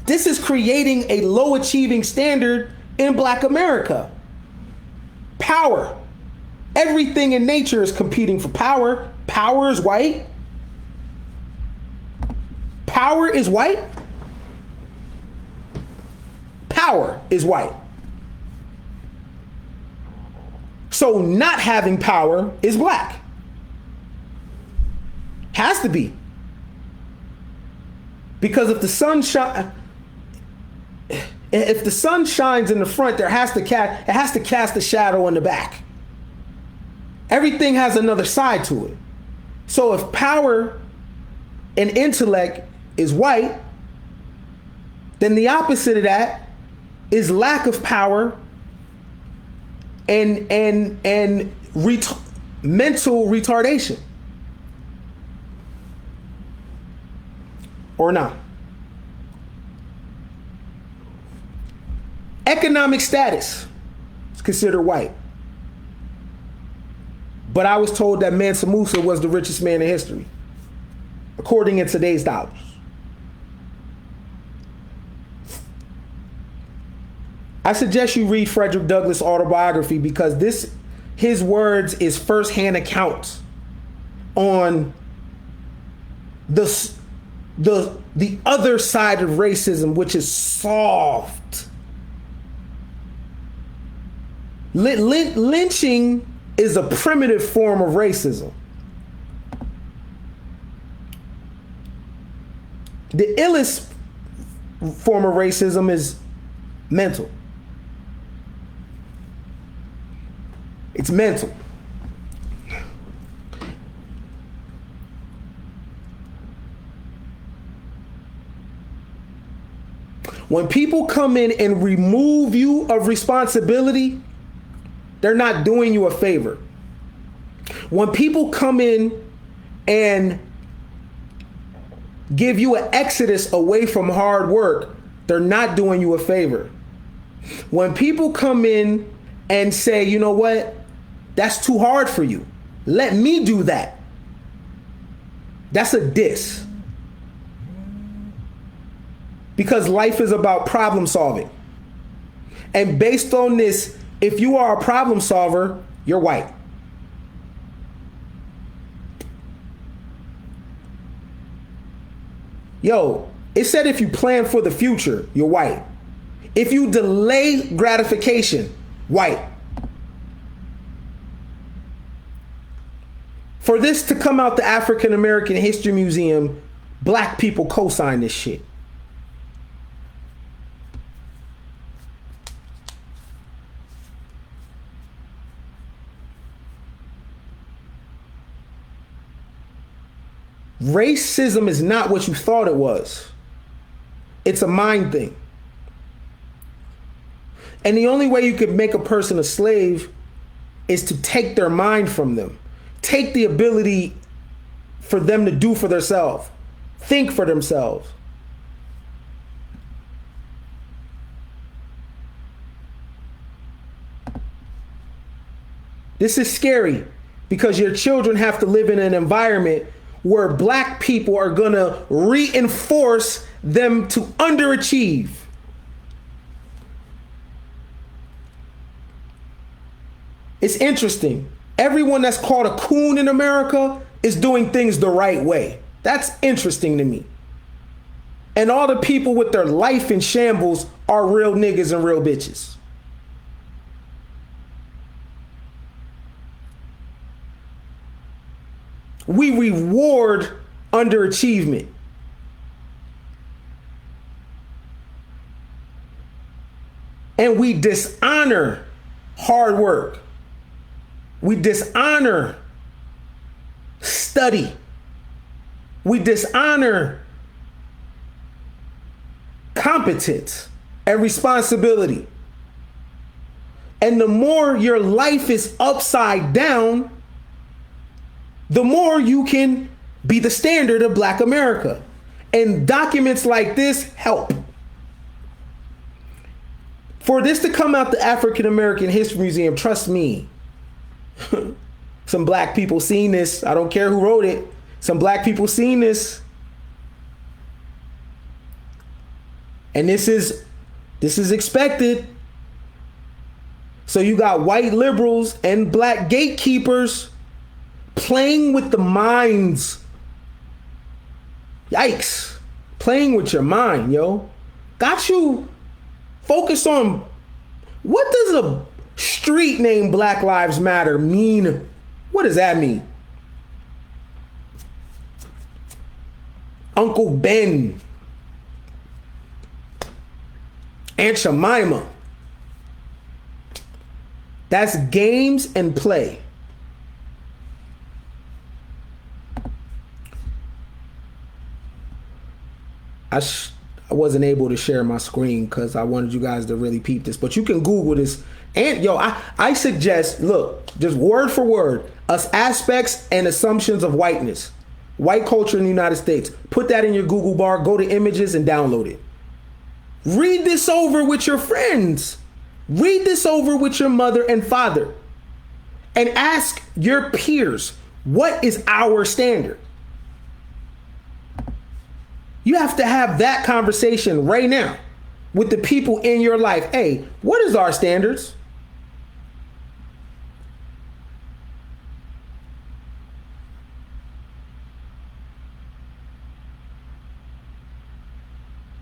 This is creating a low achieving standard in Black America. Power. Everything in nature is competing for power. Power is white. Power is white. Power is white. So not having power is black. Has to be. Because if the sun shines in the front, it has to cast a shadow in the back. Everything has another side to it. So if power and intellect is white, then the opposite of that is lack of power and mental retardation. Or not. Economic status is considered white. But I was told that Mansa Musa was the richest man in history, according to today's dollars. I suggest you read Frederick Douglass' autobiography because his words is firsthand accounts on the other side of racism, which is soft. Lynching is a primitive form of racism. The illest form of racism is mental. It's mental. When people come in and remove you of responsibility, they're not doing you a favor. When people come in and give you an exodus away from hard work, they're not doing you a favor. When people come in and say, you know what, that's too hard for you, let me do that, that's a diss. Because life is about problem solving. And based on this, if you are a problem solver, you're white. Yo, it said if you plan for the future, you're white. If you delay gratification, white. For this to come out the African American History Museum, black people co-sign this shit. Racism is not what you thought it was. It's a mind thing. And the only way you could make a person a slave is to take their mind from them. Take the ability for them to do for themselves. Think for themselves. This is scary because your children have to live in an environment where black people are gonna reinforce them to underachieve. It's interesting. Everyone that's called a coon in America is doing things the right way. That's interesting to me. And all the people with their life in shambles are real niggas and real bitches. We reward underachievement. And we dishonor hard work. We dishonor study. We dishonor competence and responsibility. And the more your life is upside down, the more you can be the standard of Black America. And documents like this help. For this to come out the African American History Museum, trust me, some black people seen this. I don't care who wrote it. Some black people seen this. And this is expected. So you got white liberals and black gatekeepers playing with the minds. Yikes. Playing with your mind, yo. Got you focused on, what does a street named Black Lives Matter mean? What does that mean? Uncle Ben, Aunt Jemima. That's games and play. I wasn't able to share my screen because I wanted you guys to really peep this, but you can Google this. And yo, I suggest, look, just word for word, us aspects and assumptions of whiteness, white culture in the United States. Put that in your Google bar, go to images and download it. Read this over with your friends. Read this over with your mother and father. And ask your peers, what is our standard? You have to have that conversation right now with the people in your life. Hey, what is our standards?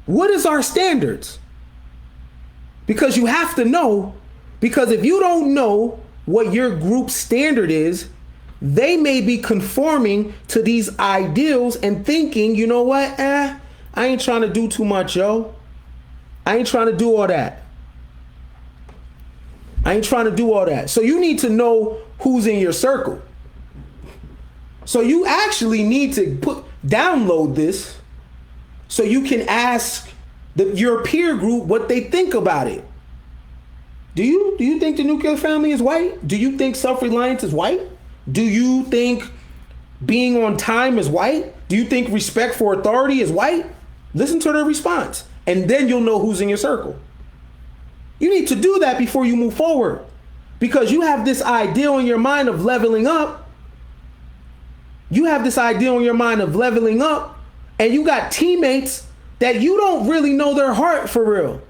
What is our standards? Because you have to know, because if you don't know what your group's standard is, they may be conforming to these ideals and thinking, you know what? I ain't trying to do too much, yo. I ain't trying to do all that. I ain't trying to do all that. So you need to know who's in your circle. So you actually need to download this so you can ask your peer group what they think about it. Do you think the nuclear family is white? Do you think self-reliance is white? Do you think being on time is white? Do you think respect for authority is white? Listen to their response, and then you'll know who's in your circle. You need to do that before you move forward, because you have this ideal in your mind of leveling up. You have this ideal in your mind of leveling up, and you got teammates that you don't really know their heart for real.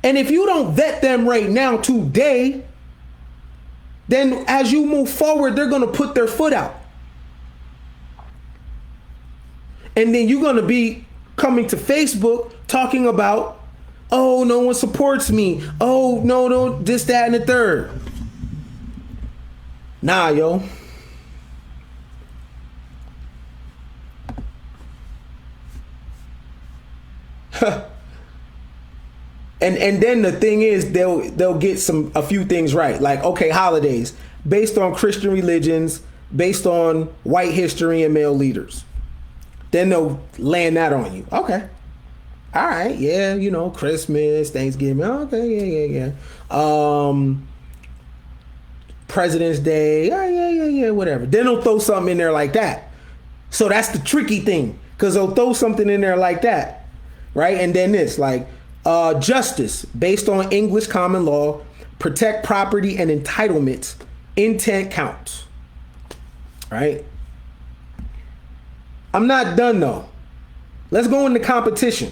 And if you don't vet them right now today, then as you move forward, they're going to put their foot out. And then you're going to be coming to Facebook talking about, oh, no one supports me. Oh, no, this, that, and the third. Nah, yo. And then the thing is, they'll get a few things right. Like, okay, holidays based on Christian religions, based on white history and male leaders. Then they'll land that on you. Okay. All right. Yeah. You know, Christmas, Thanksgiving. Okay. Yeah. President's Day. Yeah. Whatever. Then they'll throw something in there like that. So that's the tricky thing, because they'll throw something in there like that. Right. And then this, like, justice based on English common law, protect property and entitlements, intent counts. Right? I'm not done though. Let's go into competition.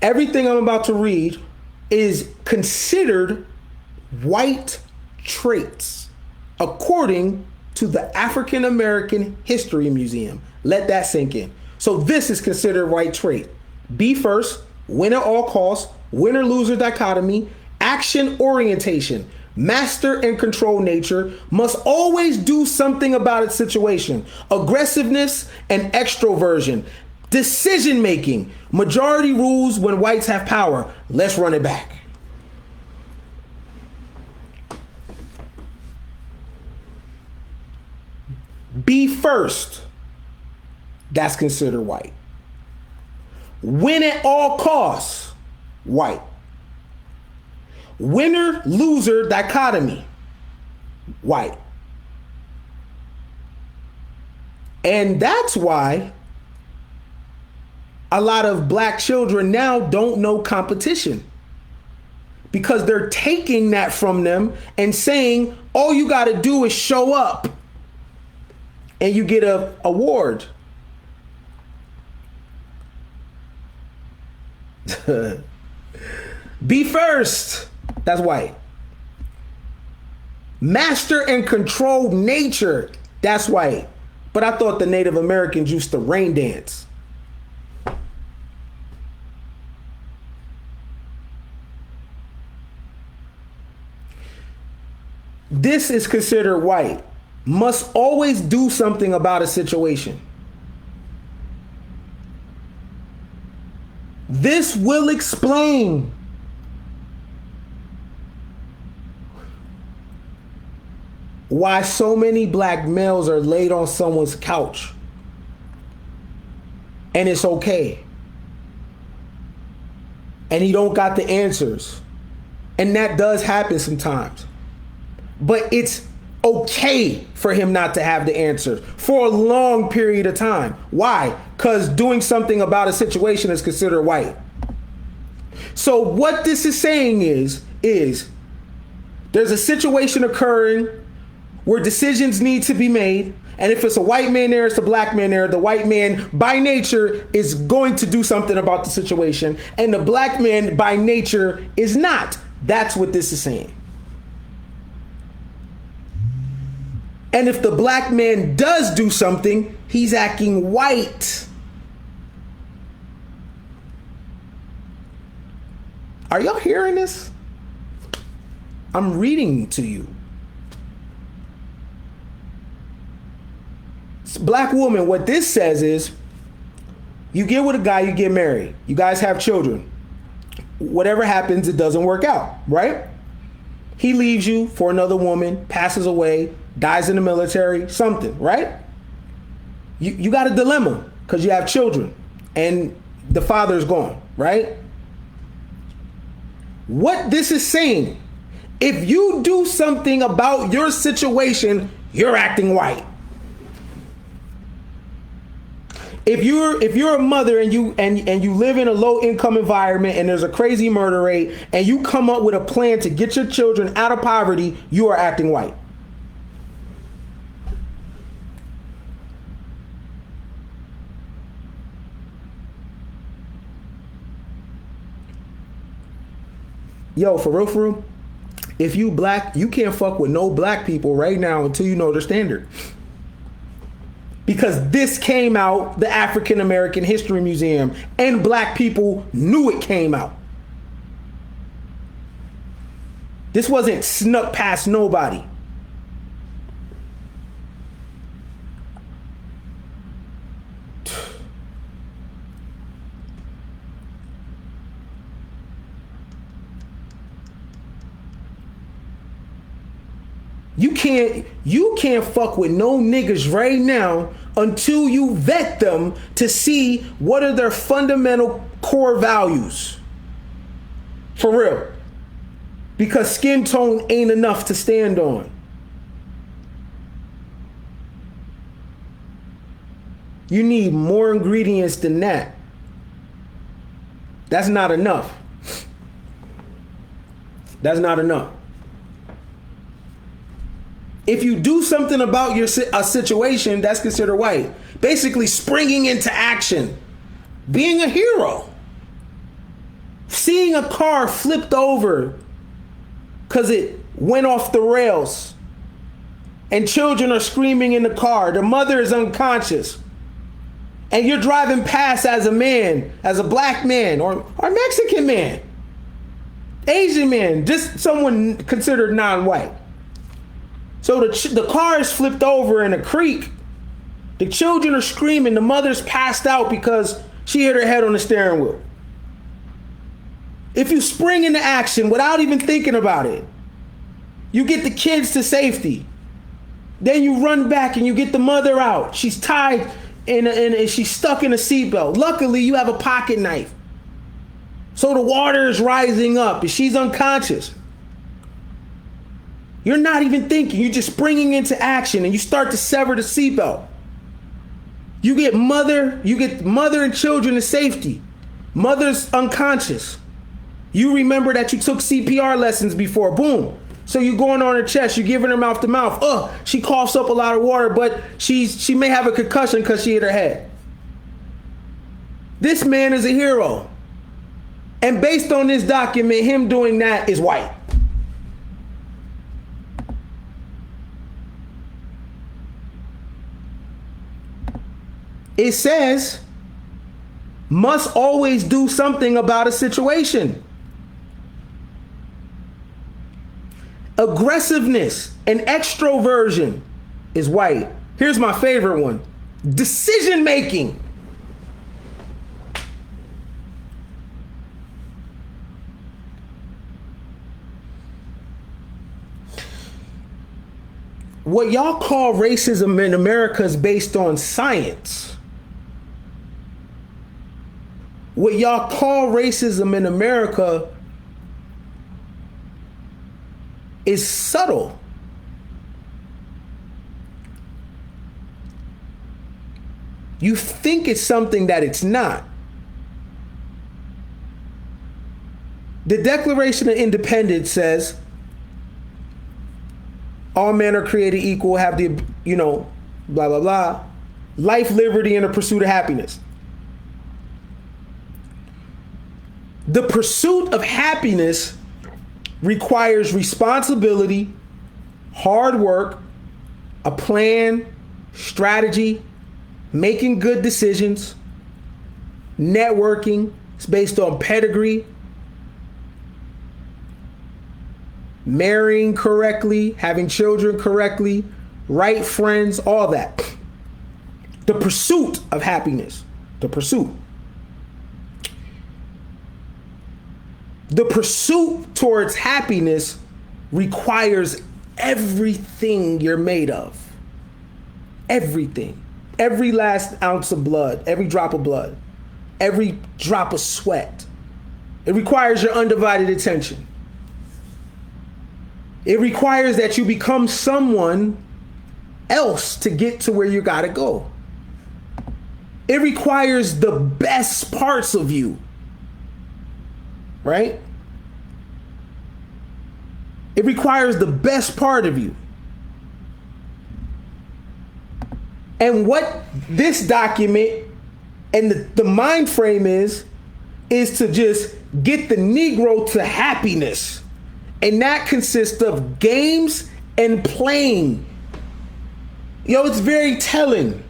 Everything I'm about to read is considered white traits according to the African American History Museum. Let that sink in. So this is considered white trait. Be first, win at all costs, winner-loser dichotomy, action orientation, master and control nature, must always do something about its situation, aggressiveness and extroversion, decision-making, majority rules when whites have power. Let's run it back. Be first. That's considered white. Win at all costs, white. Winner-loser dichotomy, white. And that's why a lot of black children now don't know competition because they're taking that from them and saying, all you got to do is show up and you get an award. Be first. That's white. Master and control nature. That's white. But I thought the Native Americans used to rain dance. This is considered white. Must always do something about a situation. This will explain why so many black males are laid on someone's couch. And it's okay. And he don't got the answers. And that does happen sometimes. But it's okay for him not to have the answers for a long period of time. Why? Because doing something about a situation is considered white. So what this is saying is there's a situation occurring where decisions need to be made. And if it's a white man there, it's a black man there. The white man by nature is going to do something about the situation. And the black man by nature is not. That's what this is saying. And if the black man does do something, he's acting white. Are y'all hearing this? I'm reading to you. Black woman, what this says is, you get with a guy, you get married. You guys have children. Whatever happens, it doesn't work out, right? He leaves you for another woman, passes away, dies in the military, something, right? You got a dilemma because you have children and the father's gone, right? What this is saying, if you do something about your situation, you're acting white. If you're a mother and you live in a low income environment and there's a crazy murder rate and you come up with a plan to get your children out of poverty, you are acting white. Yo, for real, if you black, you can't fuck with no black people right now until you know their standard. Because this came out the African American History Museum and black people knew it came out. This wasn't snuck past nobody. You can't fuck with no niggas right now until you vet them to see what are their fundamental core values. For real. Because skin tone ain't enough to stand on. You need more ingredients than that. That's not enough. That's not enough. If you do something about a situation, that's considered white. Basically springing into action. Being a hero. Seeing a car flipped over because it went off the rails. And children are screaming in the car. The mother is unconscious. And you're driving past as a man, as a black man or Mexican man. Asian man, just someone considered non-white. So the car is flipped over in a creek. The children are screaming. The mother's passed out because she hit her head on the steering wheel. If you spring into action without even thinking about it, you get the kids to safety. Then you run back and you get the mother out. She's tied and she's stuck in a seatbelt. Luckily, you have a pocket knife. So the water is rising up and she's unconscious. You're not even thinking. You're just springing into action and you start to sever the seatbelt. You get mother and children to safety. Mother's unconscious. You remember that you took CPR lessons before. Boom. So you're going on her chest. You're giving her mouth to mouth. She coughs up a lot of water, but she may have a concussion because she hit her head. This man is a hero. And based on this document, him doing that is white. It says, must always do something about a situation. Aggressiveness and extroversion is white. Here's my favorite one. Decision making. What y'all call racism in America is based on science. What y'all call racism in America is subtle. You think it's something that it's not. The Declaration of Independence says all men are created equal, have the, blah, blah, blah, life, liberty, and the pursuit of happiness. The pursuit of happiness requires responsibility, hard work, a plan, strategy, making good decisions, networking. It's based on pedigree, marrying correctly, having children correctly, right friends, all that. The pursuit of happiness, the pursuit. The pursuit towards happiness requires everything you're made of. Everything. Every last ounce of blood, every drop of blood, every drop of sweat. It requires your undivided attention. It requires that you become someone else to get to where you gotta go. It requires the best parts of you. Right? It requires the best part of you. And what this document and the mind frame is to just get the Negro to happiness. And that consists of games and playing. Yo, it's very telling.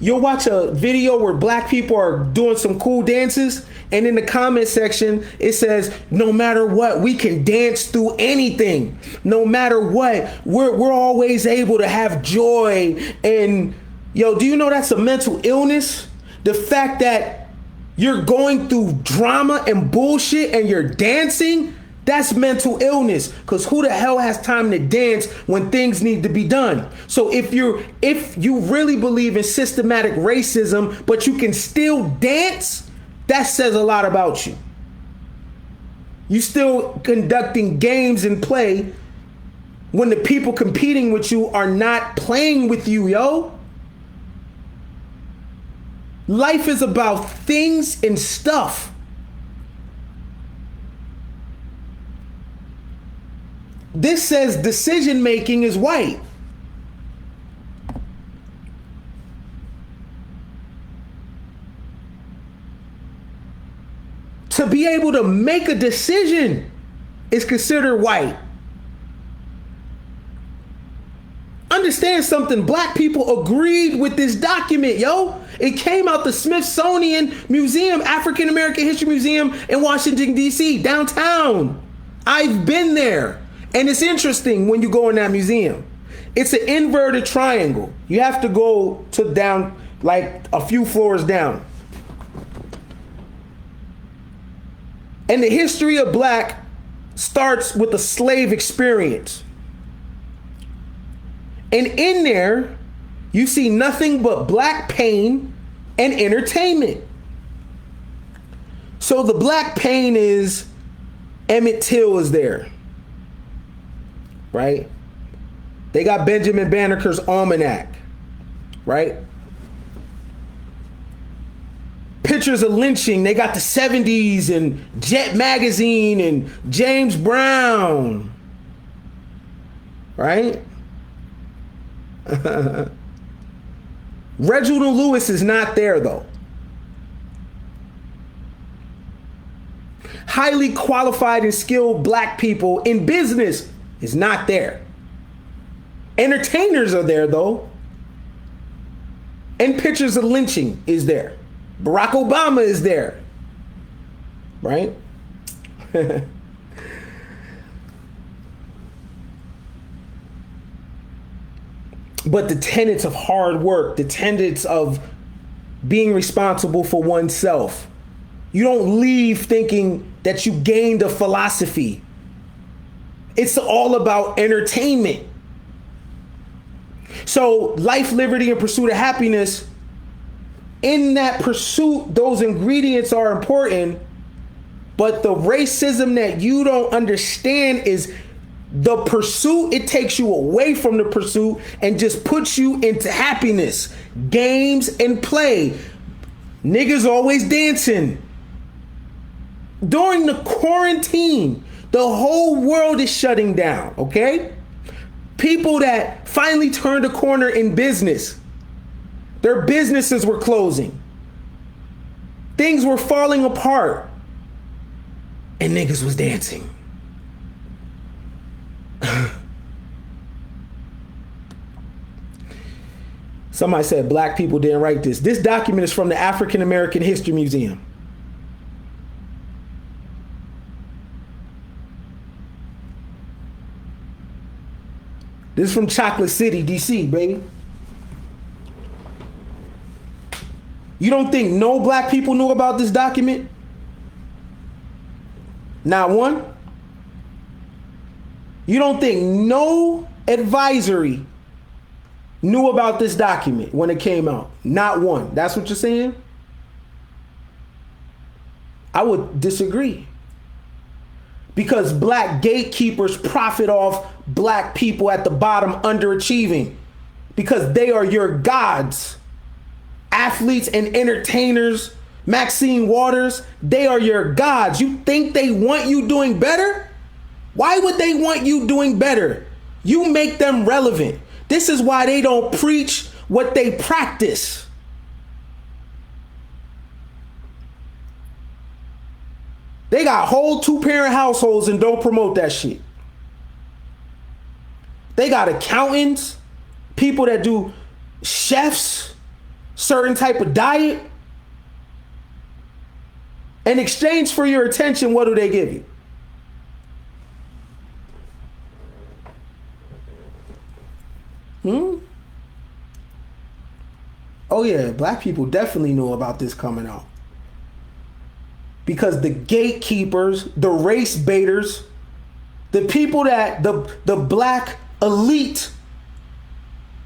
You'll watch a video where black people are doing some cool dances, and in the comment section, it says, no matter what, we can dance through anything. No matter what, we're always able to have joy. And yo, do you know that's a mental illness? The fact that you're going through drama and bullshit and you're dancing, that's mental illness, because who the hell has time to dance when things need to be done? So if you really believe in systematic racism, but you can still dance, that says a lot about you. You still conducting games and play when the people competing with you are not playing with you, yo. Life is about things and stuff. This says decision making is white. To be able to make a decision is considered white. Understand something, black people agreed with this document, yo. It came out the Smithsonian Museum, African American History Museum in Washington, D.C., downtown. I've been there. And it's interesting when you go in that museum. It's an inverted triangle. You have to go to down like a few floors down. And the history of black starts with the slave experience. And in there, you see nothing but black pain and entertainment. So the black pain is Emmett Till is there. Right? They got Benjamin Banneker's Almanac, right? pictures of lynching. They got the 70s and Jet Magazine and James Brown. Right? Reginald Lewis is not there, though. Highly qualified and skilled black people in business is not there. Entertainers are there, though. And pictures of lynching is there. Barack Obama is there. Right? But the tenets of hard work, the tenets of being responsible for oneself, you don't leave thinking that you gained a philosophy. It's all about entertainment. So life, liberty, and pursuit of happiness, in that pursuit, those ingredients are important. But the racism that you don't understand is the pursuit. It takes you away from the pursuit and just puts you into happiness, games, and play. Niggas always dancing. During the quarantine, the whole world is shutting down, okay? People that finally turned a corner in business, their businesses were closing. Things were falling apart. And niggas was dancing. Somebody said black people didn't write this. This document is from the African American History Museum. This is from Chocolate City, DC, baby. You don't think no black people knew about this document? Not one? You don't think no advisory knew about this document when it came out? Not one. That's what you're saying? I would disagree. Because black gatekeepers profit off black people at the bottom underachieving. Because they are your gods. Athletes and entertainers, Maxine Waters, they are your gods. You think they want you doing better? Why would they want you doing better? You make them relevant. This is why they don't preach what they practice. They got whole 2-parent households and don't promote that shit. They got accountants, people that do chefs, certain type of diet. In exchange for your attention, what do they give you? Oh yeah, black people definitely knew about this coming out. Because the gatekeepers, the race baiters, the people that, the black elite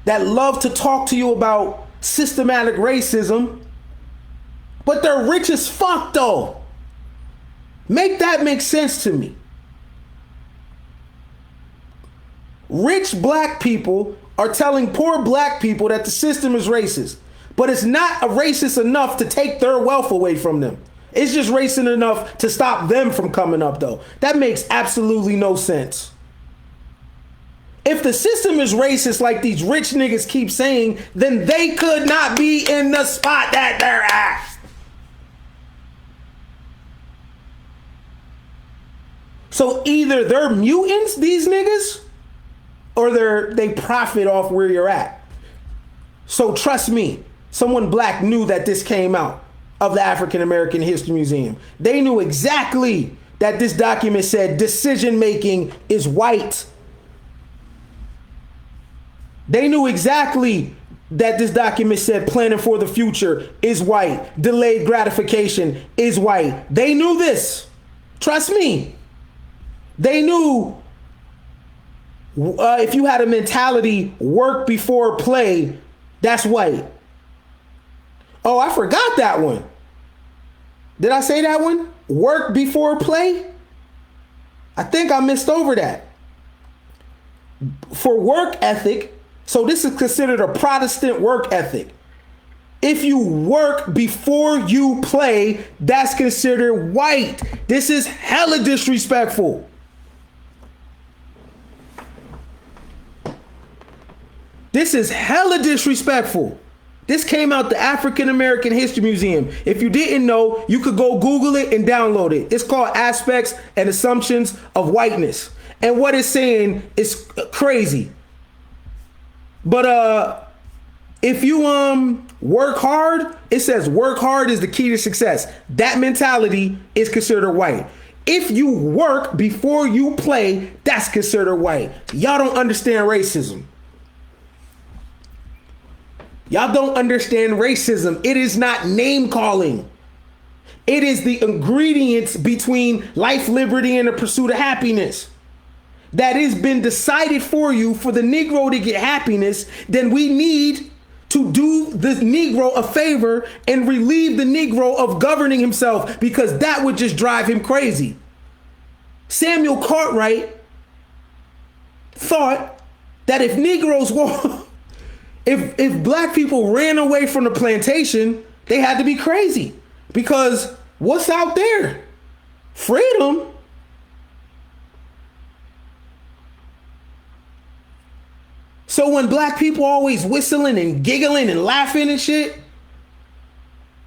that love to talk to you about systematic racism, but they're rich as fuck though. Make that make sense to me. Rich black people are telling poor black people that the system is racist, but it's not racist enough to take their wealth away from them. It's just racist enough to stop them from coming up though. That makes absolutely no sense. If the system is racist like these rich niggas keep saying, then they could not be in the spot that they're at. So either they're mutants, these niggas, or they profit off where you're at. So trust me, someone black knew that this came out of the African American History Museum. They knew exactly that this document said decision making is white. They knew exactly that this document said planning for the future is white. Delayed gratification is white. They knew this. Trust me. They knew if you had a mentality, work before play, that's white. Oh, I forgot that one. Did I say that one? Work before play? I think I missed over that. For work ethic, so this is considered a Protestant work ethic. If you work before you play, that's considered white. This is hella disrespectful. This is hella disrespectful. This came out the African American History Museum. If you didn't know, you could go Google it and download it. It's called Aspects and Assumptions of Whiteness. And what it's saying is crazy. But if you work hard, it says work hard is the key to success. That mentality is considered white. If you work before you play, that's considered white. Y'all don't understand racism. Y'all don't understand racism. It is not name calling. It is the ingredients between life, liberty, and the pursuit of happiness. That has been decided for you. For the Negro to get happiness, then we need to do the Negro a favor and relieve the Negro of governing himself, because that would just drive him crazy. Samuel Cartwright thought that if Negroes were, if black people ran away from the plantation, they had to be crazy, because what's out there? Freedom. So when black people always whistling and giggling and laughing and shit,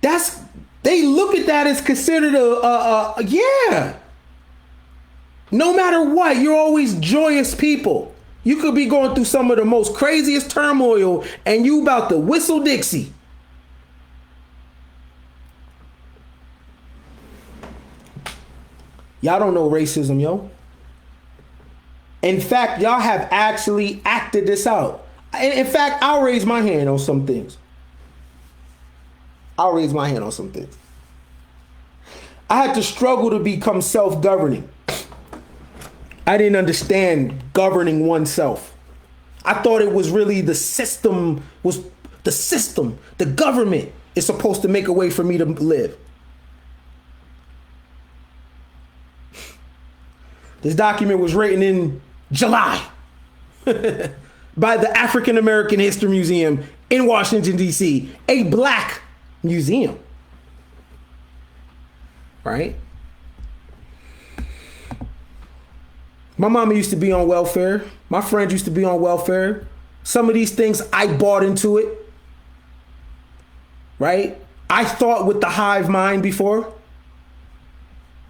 they look at that as considered yeah. No matter what, you're always joyous people. You could be going through some of the most craziest turmoil and you about to whistle Dixie. Y'all don't know racism, yo. In fact, y'all have actually acted this out. In fact, I'll raise my hand on some things. I had to struggle to become self-governing. I didn't understand governing oneself. I thought it was really the system. The government is supposed to make a way for me to live. This document was written in July by the African American History Museum in Washington, D.C., a black museum. Right? My mama used to be on welfare. My friends used to be on welfare. Some of these things, I bought into it. Right? I thought with the hive mind before.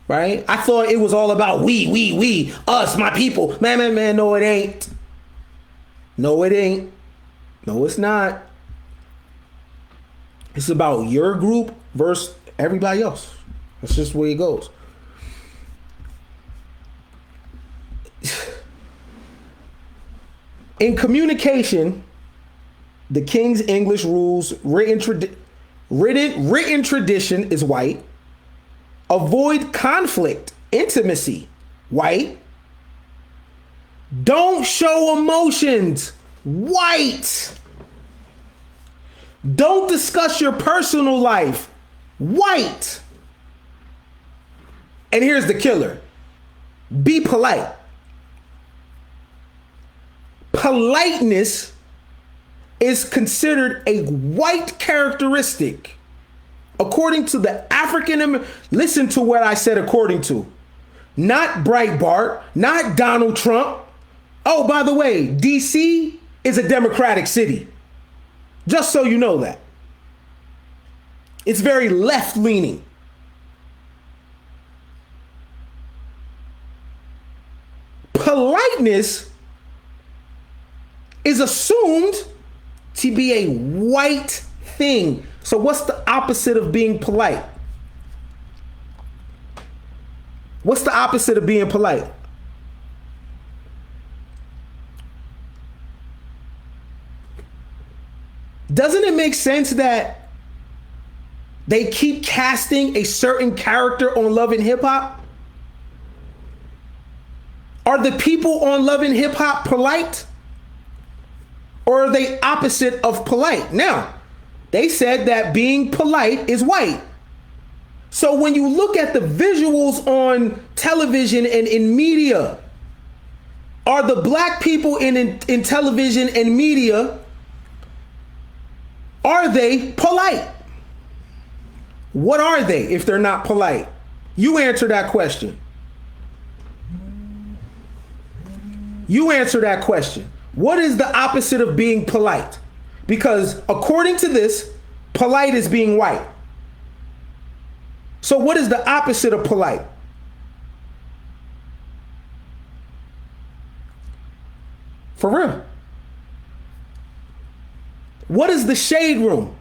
Right? I thought it was all about we, us, my people. Man, no, it ain't. No, it ain't. No, it's not. It's about your group versus everybody else. That's just the way it goes. In communication, the King's English rules, written tradition is white. Avoid conflict, intimacy, white. Don't show emotions, white. Don't discuss your personal life, white. And here's the killer. Be polite. Politeness is considered a white characteristic. According to the African, listen to what I said according to. Not Breitbart, not Donald Trump. Oh, by the way, DC is a Democratic city. Just so you know that. It's very left-leaning. Politeness is assumed to be a white thing. So what's the opposite of being polite? What's the opposite of being polite? Doesn't it make sense that they keep casting a certain character on Love and Hip Hop? Are the people on Love and Hip Hop polite? Or are they opposite of polite? Now, they said that being polite is white. So when you look at the visuals on television and in media, are the black people in television and media, Are they polite? What are they if they're not polite? You answer that question. You answer that question. What is the opposite of being polite? Because according to this, polite is being white. So what is the opposite of polite? For real. What is the shade room?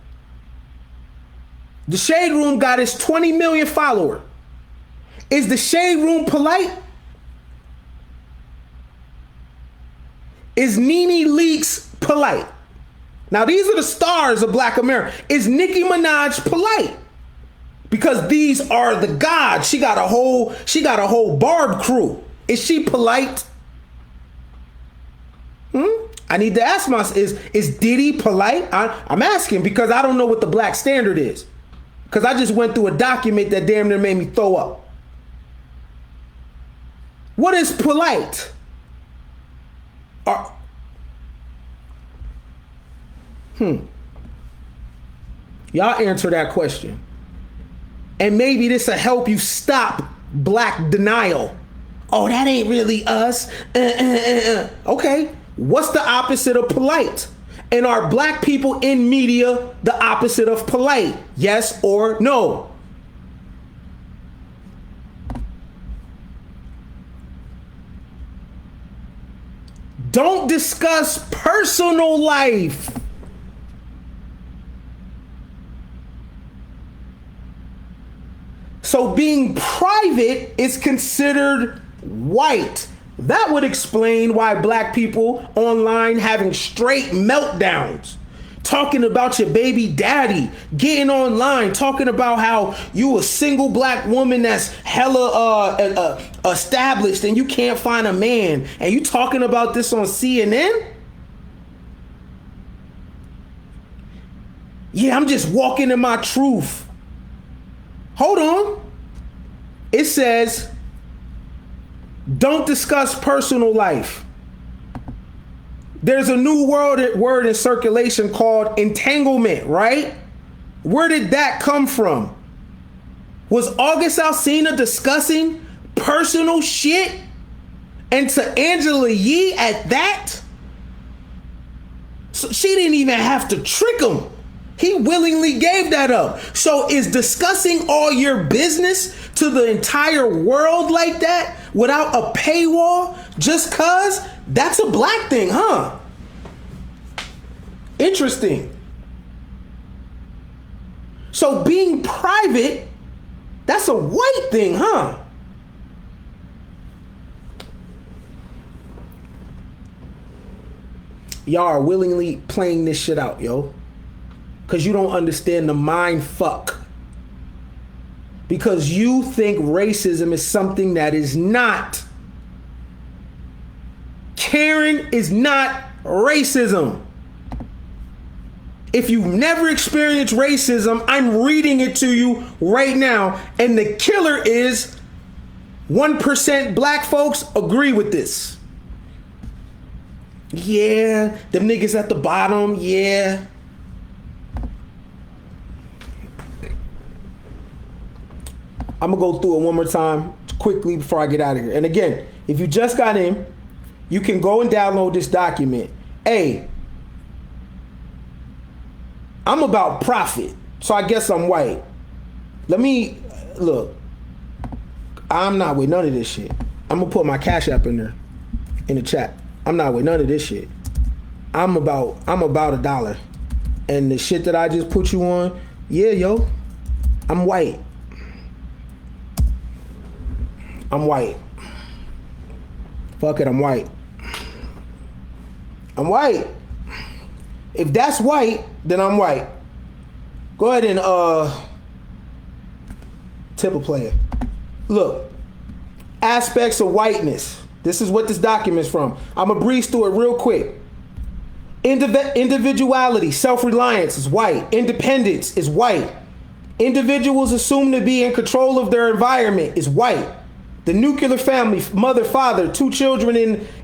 The shade room got its 20 million follower. Is the shade room polite? Is Nene Leakes polite? Now these are the stars of Black America. Is Nicki Minaj polite? Because these are the gods. She got a whole Barb crew. Is she polite? I need to ask myself, is Diddy polite? I'm asking because I don't know what the black standard is. Because I just went through a document that damn near made me throw up. What is polite? Y'all answer that question. And maybe this will help you stop black denial. Oh, that ain't really us. Okay. What's the opposite of polite? And are black people in media the opposite of polite? Yes or no? Don't discuss personal life. So being private is considered white. That would explain why black people online having straight meltdowns, talking about your baby daddy, getting online, talking about how you a single black woman that's hella established and you can't find a man, and you talking about this on CNN? Yeah, I'm just walking in my truth. Hold on. It says, don't discuss personal life. There's a new word in circulation called entanglement, right? Where did that come from? Was August Alsina discussing personal shit? And to Angela Yee at that? So she didn't even have to trick him. He willingly gave that up. So is discussing all your business to the entire world like that without a paywall just cause? That's a black thing, huh? Interesting. So being private, that's a white thing, huh? Y'all are willingly playing this shit out, yo. Because you don't understand the mind fuck. Because you think racism is something that is not. Caring is not racism. If you've never experienced racism, I'm reading it to you right now. And the killer is 1% black folks agree with this. Yeah, them niggas at the bottom, yeah. I'm going to go through it one more time quickly before I get out of here. And again, if you just got in, you can go and download this document. Hey, I'm about profit, so I guess I'm white. Let me, look, I'm not with none of this shit. I'm going to put my Cash App in there, in the chat. I'm not with none of this shit. I'm about $1. And the shit that I just put you on, yeah, yo, I'm white. I'm white. Fuck it, I'm white. I'm white. If that's white, then I'm white. Go ahead and tip a player. Look, aspects of whiteness. This is what this document's from. I'm gonna breeze through it real quick. Individuality, self-reliance is white. Independence is white. Individuals assumed to be in control of their environment is white. The nuclear family, mother, father, 2 children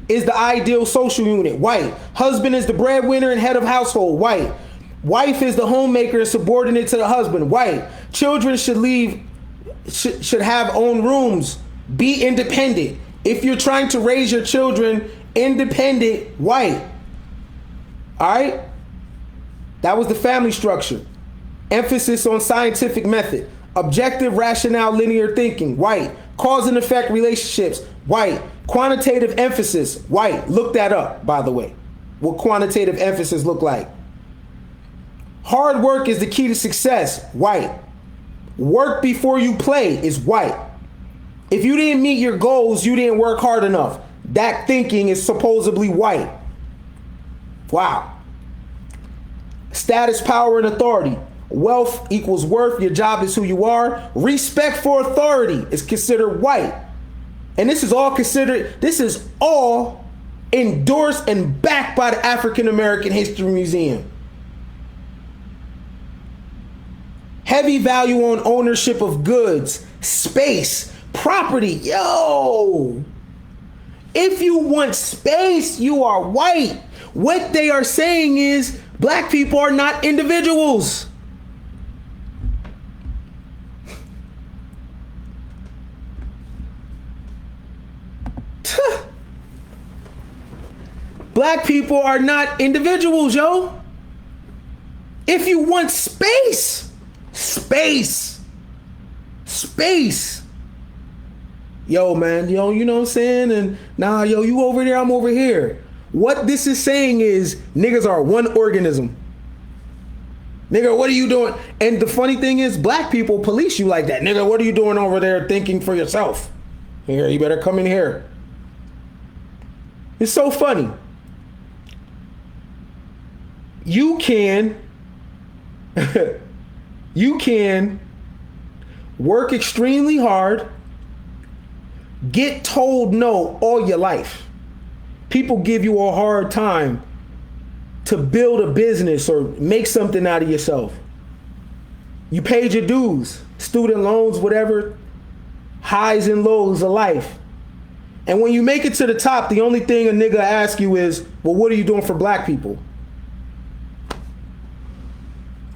is the ideal social unit, white. Husband is the breadwinner and head of household, white. Wife is the homemaker and subordinate to the husband. White. Children should have own rooms. Be independent. If you're trying to raise your children independent, white. All right? That was the family structure. Emphasis on scientific method. Objective, rationale, linear thinking, white. Cause and effect relationships, white. Quantitative emphasis, white. Look that up, by the way. What quantitative emphasis look like. Hard work is the key to success, white. Work before you play is white. If you didn't meet your goals, you didn't work hard enough. That thinking is supposedly white. Wow. Status, power, and authority. Wealth equals worth. Your job is who you are. Respect for authority is considered white. And this is all endorsed and backed by the African American History Museum. Heavy value on ownership of goods, space, property. Yo! If you want space, you are white. What they are saying is black people are not individuals. Black people are not individuals, yo. If you want space, yo, man, yo, you know what I'm saying? And nah, yo, you over there, I'm over here. What this is saying is niggas are one organism. Nigga, what are you doing? And the funny thing is black people police you like that. Nigga, what are you doing over there thinking for yourself? Here, you better come in here. It's so funny. You can work extremely hard, get told no all your life. People give you a hard time to build a business or make something out of yourself. You paid your dues, student loans, whatever, highs and lows of life. And when you make it to the top, the only thing a nigga asks you is, well, what are you doing for black people?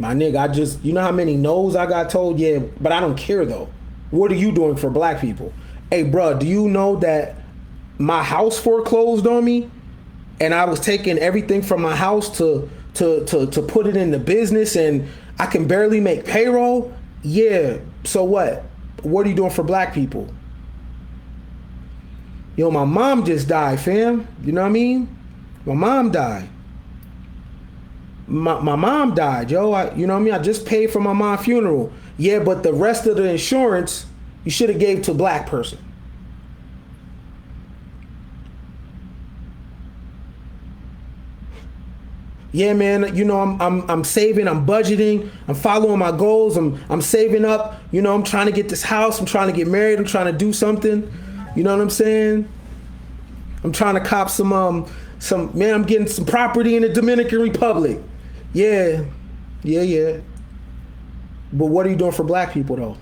My nigga, you know how many no's I got told? Yeah, but I don't care though. What are you doing for black people? Hey, bro, do you know that my house foreclosed on me and I was taking everything from my house to put it in the business and I can barely make payroll? Yeah, so what? What are you doing for black people? Yo, my mom just died, fam. You know what I mean? My mom died. My mom died, yo. You know what I mean? I just paid for my mom's funeral. Yeah, but the rest of the insurance you should have gave to a black person. Yeah, man. You know, I'm saving. I'm budgeting. I'm following my goals. I'm saving up. You know, I'm trying to get this house. I'm trying to get married. I'm trying to do something. You know what I'm saying? I'm trying to cop some. Man, I'm getting some property in the Dominican Republic. Yeah. But what are you doing for black people, though?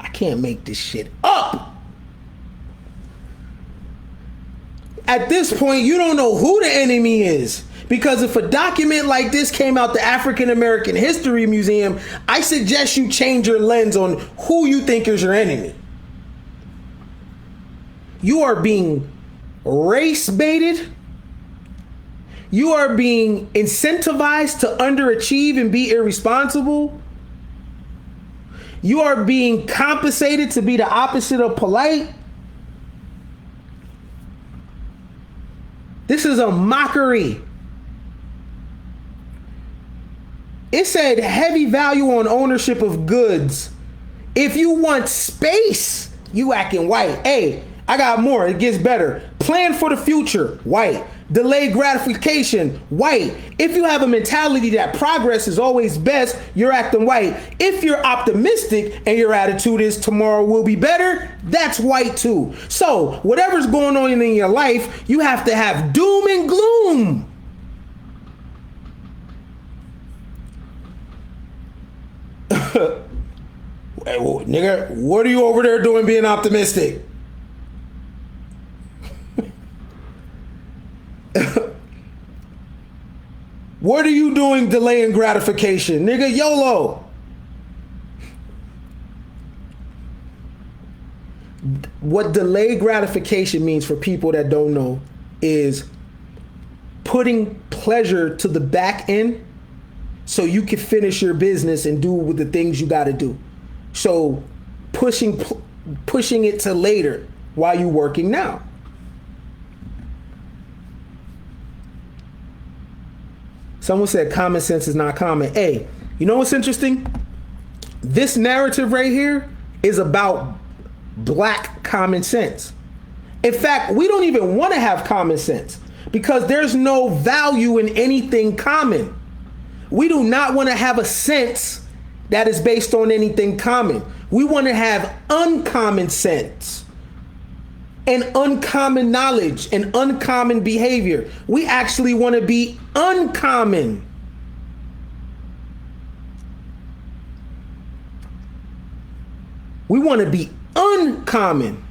I can't make this shit up. At this point, you don't know who the enemy is. Because if a document like this came out the African American History Museum, I suggest you change your lens on who you think is your enemy. You are being race baited. You are being incentivized to underachieve and be irresponsible. You are being compensated to be the opposite of polite. This is a mockery. It said heavy value on ownership of goods. If you want space, you acting white. Hey, I got more. It gets better. Plan for the future. White. Delayed gratification. White. If you have a mentality that progress is always best, you're acting white. If you're optimistic and your attitude is tomorrow will be better, that's white too. So whatever's going on in your life, you have to have doom and gloom. Hey, well, nigga, what are you over there doing being optimistic? What are you doing delaying gratification? Nigga, YOLO. What delayed gratification means for people that don't know is putting pleasure to the back end so you can finish your business and do with the things you got to do. So pushing it to later while you're working now. Someone said common sense is not common. Hey, you know what's interesting? This narrative right here is about black common sense. In fact, we don't even want to have common sense because there's no value in anything common. We do not want to have a sense that is based on anything common. We want to have uncommon sense and uncommon knowledge and uncommon behavior. We actually want to be uncommon. We want to be uncommon.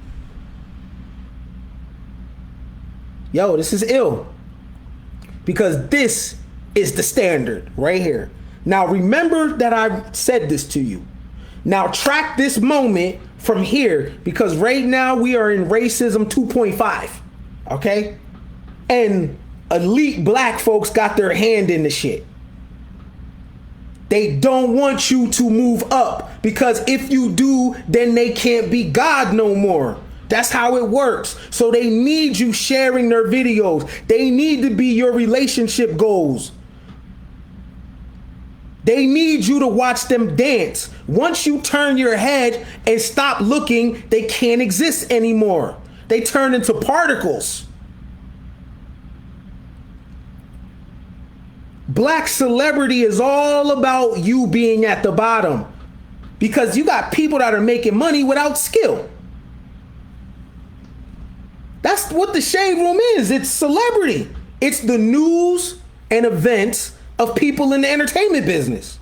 Yo, this is ill. Because this is the standard right here. Now remember that I said this to you. Now track this moment from here because right now we are in racism 2.5. Okay? And elite black folks got their hand in the shit. They don't want you to move up because if you do, then they can't be God no more. That's how it works. So they need you sharing their videos. They need to be your relationship goals. They need you to watch them dance. Once you turn your head and stop looking, they can't exist anymore. They turn into particles. Black celebrity is all about you being at the bottom because you got people that are making money without skill. That's what the Shade Room is. It's celebrity. It's the news and events of people in the entertainment business.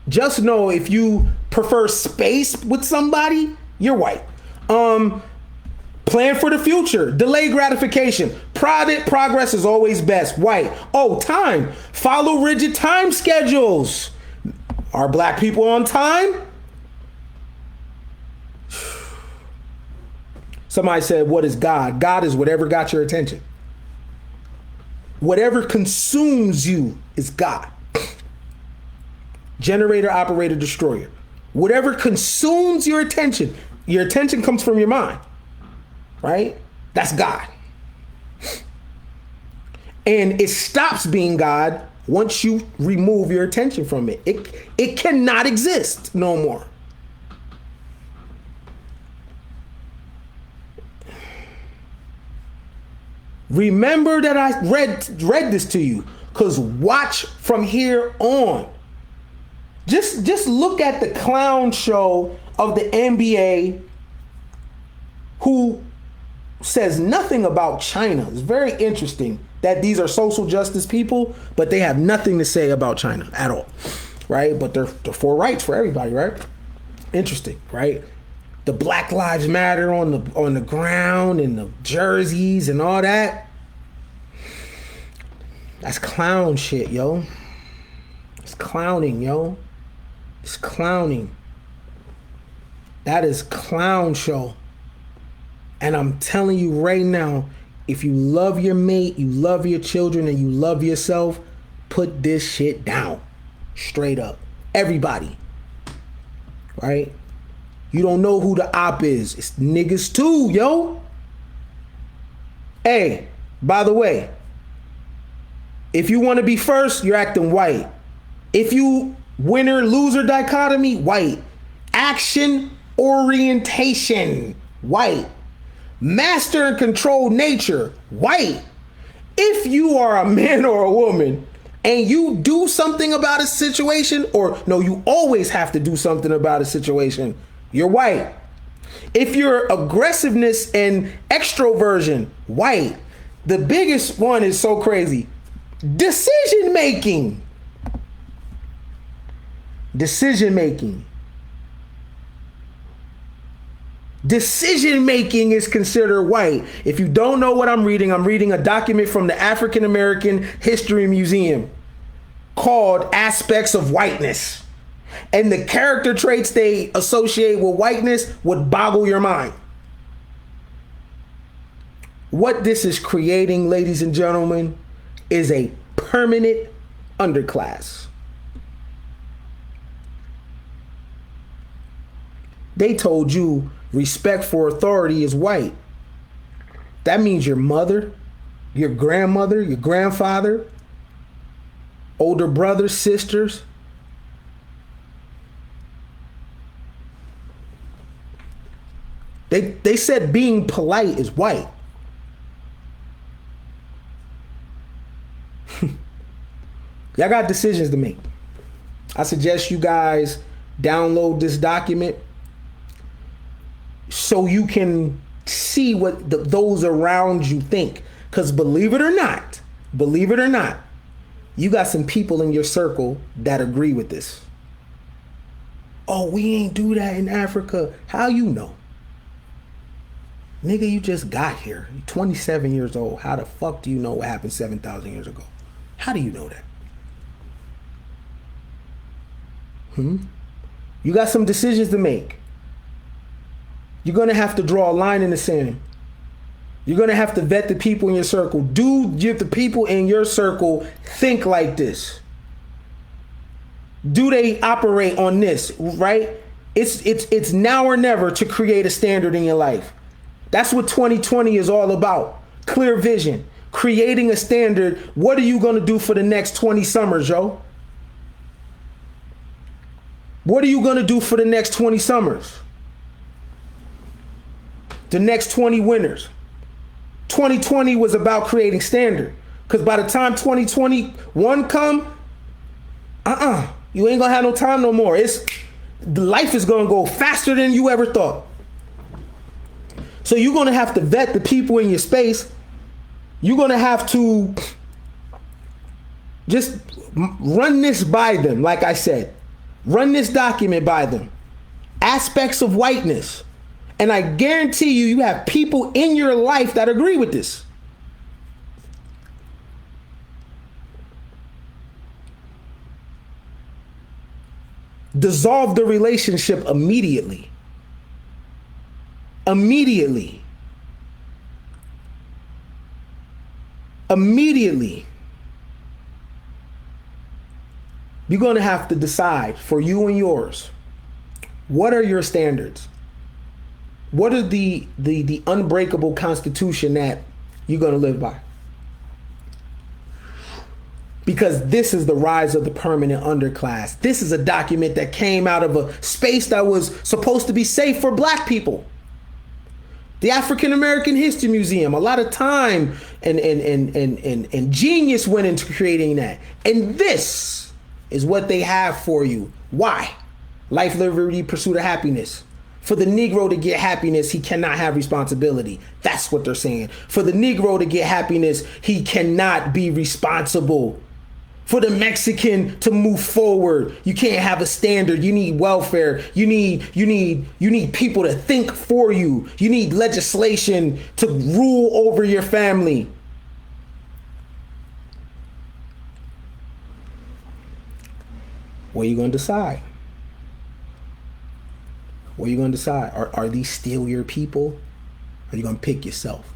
Just know if you prefer space with somebody, you're white. Plan for the future. Delay gratification. Private progress is always best. White. Oh, time. Follow rigid time schedules. Are black people on time? Somebody said, what is God? God is whatever got your attention. Whatever consumes you is God. Generator, operator, destroyer. Whatever consumes your attention comes from your mind, right? That's God. And it stops being God once you remove your attention from it. It cannot exist no more. Remember that I read this to you, because watch from here on. Just look at the clown show of the NBA who says nothing about China. It's very interesting that these are social justice people, but they have nothing to say about China at all, right? But they're for rights for everybody, right? Interesting, right? The Black Lives Matter on the ground and the jerseys and all that. That's clown shit, yo. It's clowning, yo. It's clowning. That is clown show. And I'm telling you right now, if you love your mate, you love your children, and you love yourself, put this shit down. Straight up. Everybody. Right? You don't know who the op is. It's niggas too, yo. Hey, by the way, if you want to be first, you're acting white. If you winner loser dichotomy, white. Action orientation, white. Master and control nature, white. If you are a man or a woman and you do something about a situation, or no, you always have to do something about a situation, you're white. If your aggressiveness and extroversion, white. The biggest one is so crazy. Decision making. Decision making is considered white. If you don't know what I'm reading a document from the African American History Museum called Aspects of Whiteness. And the character traits they associate with whiteness would boggle your mind. What this is creating, ladies and gentlemen, is a permanent underclass. They told you respect for authority is white. That means your mother, your grandmother, your grandfather, older brothers, sisters. They said being polite is white. Y'all got decisions to make. I suggest you guys download this document so you can see what those around you think. Because believe it or not, you got some people in your circle that agree with this. Oh, we ain't do that in Africa. How you know? Nigga, you just got here. You're 27 years old. How the fuck do you know what happened 7,000 years ago? How do you know that? You got some decisions to make. You're going to have to draw a line in the sand. You're going to have to vet the people in your circle. Do the people in your circle think like this? Do they operate on this, right? It's now or never to create a standard in your life. That's what 2020 is all about. Clear vision, creating a standard. What are you going to do for the next 20 summers, yo? What are you going to do for the next 20 summers? The next 20 winters. 2020 was about creating standard. Because by the time 2021 come, you ain't going to have no time no more. Life is going to go faster than you ever thought. So you're going to have to vet the people in your space. You're going to have to just run this by them, like I said. Run this document by them. Aspects of whiteness. And I guarantee you have people in your life that agree with this. Dissolve the relationship immediately. Immediately. You're going to have to decide for you and yours, what are your standards? What are the unbreakable constitution that you're going to live by? Because this is the rise of the permanent underclass. This is a document that came out of a space that was supposed to be safe for black people. The African American History Museum, a lot of time and genius went into creating that. And this is what they have for you. Why? Life, liberty, pursuit of happiness. For the Negro to get happiness, he cannot have responsibility. That's what they're saying. For the Negro to get happiness, he cannot be responsible. For the Mexican to move forward, you can't have a standard. You need welfare. You need people to think for you. You need legislation to rule over your family. What are you going to decide? What are you going to decide? Are these still your people? Or are you going to pick yourself?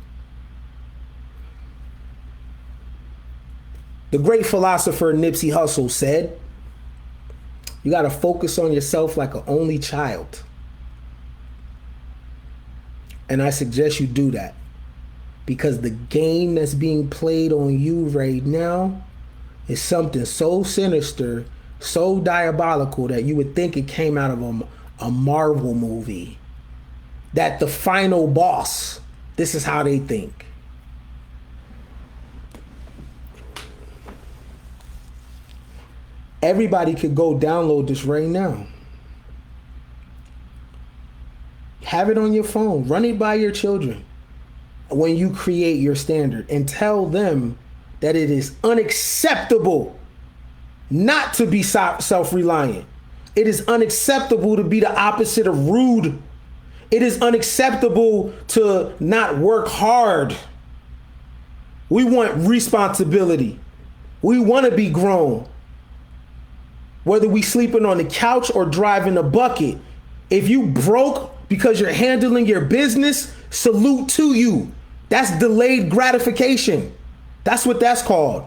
The great philosopher Nipsey Hussle said, you got to focus on yourself like an only child. And I suggest you do that. Because the game that's being played on you right now is something so sinister, so diabolical that you would think it came out of a Marvel movie. That the final boss, this is how they think. Everybody could go download this right now. Have it on your phone. Run it by your children when you create your standard and tell them that it is unacceptable not to be self-reliant. It is unacceptable to be the opposite of rude. It is unacceptable to not work hard. We want responsibility. We want to be grown. Whether we sleeping on the couch or driving a bucket. If you broke because you're handling your business, salute to you. That's delayed gratification. That's what that's called.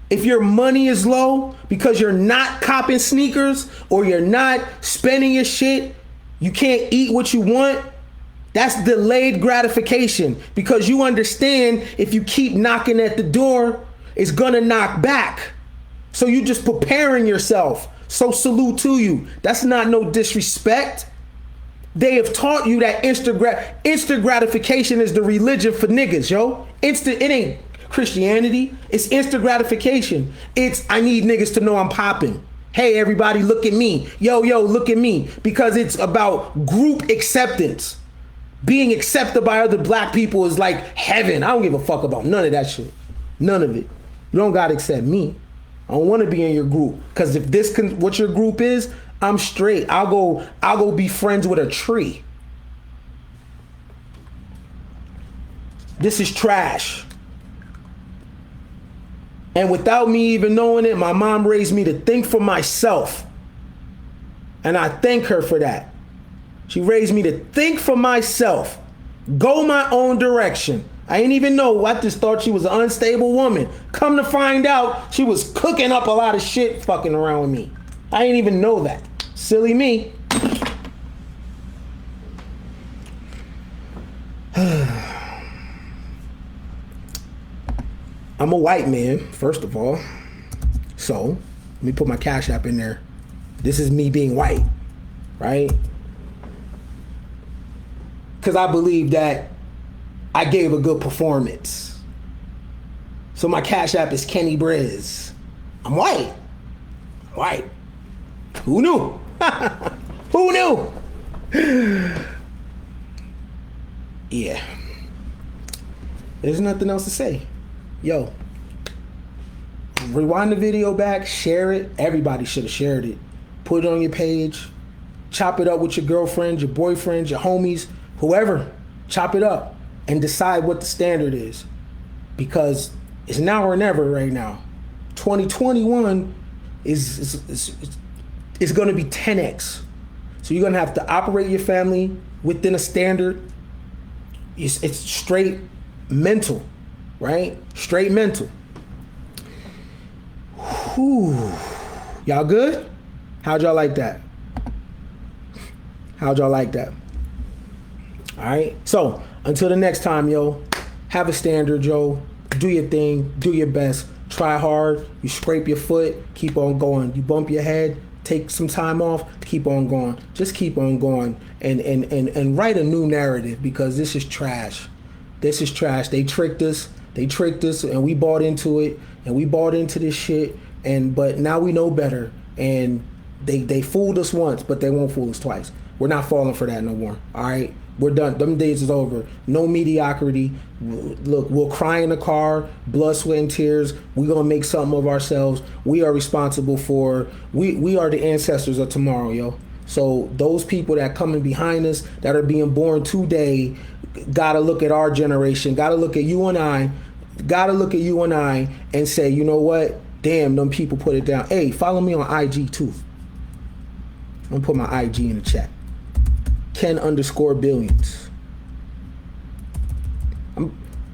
If your money is low because you're not copping sneakers or you're not spending your shit, you can't eat what you want, that's delayed gratification because you understand if you keep knocking at the door, it's gonna knock back. So you just preparing yourself. So salute to you. That's not no disrespect. They have taught you that instant gratification is the religion for niggas, yo. It ain't Christianity. It's instant gratification. It's I need niggas to know I'm popping. Hey, everybody, look at me. Yo, look at me. Because it's about group acceptance. Being accepted by other black people is like heaven. I don't give a fuck about none of that shit. None of it. You don't gotta accept me. I don't want to be in your group. Because if what your group is, I'm straight. I'll go be friends with a tree. This is trash. And without me even knowing it, my mom raised me to think for myself. And I thank her for that. She raised me to think for myself. Go my own direction. I didn't even know. I just thought she was an unstable woman. Come to find out, she was cooking up a lot of shit fucking around with me. I didn't even know that. Silly me. I'm a white man, first of all. So, let me put my Cash App in there. This is me being white, right? Because I believe that I gave a good performance. So my Cash App is Kenny Briz. I'm white. White. Who knew? Who knew? Yeah. There's nothing else to say. Yo, rewind the video back, share it. Everybody should have shared it. Put it on your page. Chop it up with your girlfriends, your boyfriends, your homies, whoever. Chop it up and decide what the standard is. Because it's now or never right now. 2021 is going to be 10x. So you're going to have to operate your family within a standard. It's straight mental. Right? Straight mental. Whew. Y'all good? How'd y'all like that? How'd y'all like that? All right. So until the next time, yo, have a standard, yo. Do your thing. Do your best. Try hard. You scrape your foot. Keep on going. You bump your head. Take some time off. Keep on going. Just keep on going and write a new narrative because this is trash. This is trash. They tricked us. They tricked us and we bought into it and we bought into this shit but now we know better and they fooled us once but they won't fool us twice. We're not falling for that no more. All right, we're done. Them days is over. No mediocrity. Look, we'll cry in the car, blood, sweat, and tears. We're gonna make something of ourselves. We are responsible for. We are the ancestors of tomorrow, yo. So those people that coming behind us that are being born today gotta look at our generation, gotta look at you and I and say, you know what? Damn, them people put it down. Hey, follow me on IG too. I'm gonna put my IG in the chat. Ken_billions.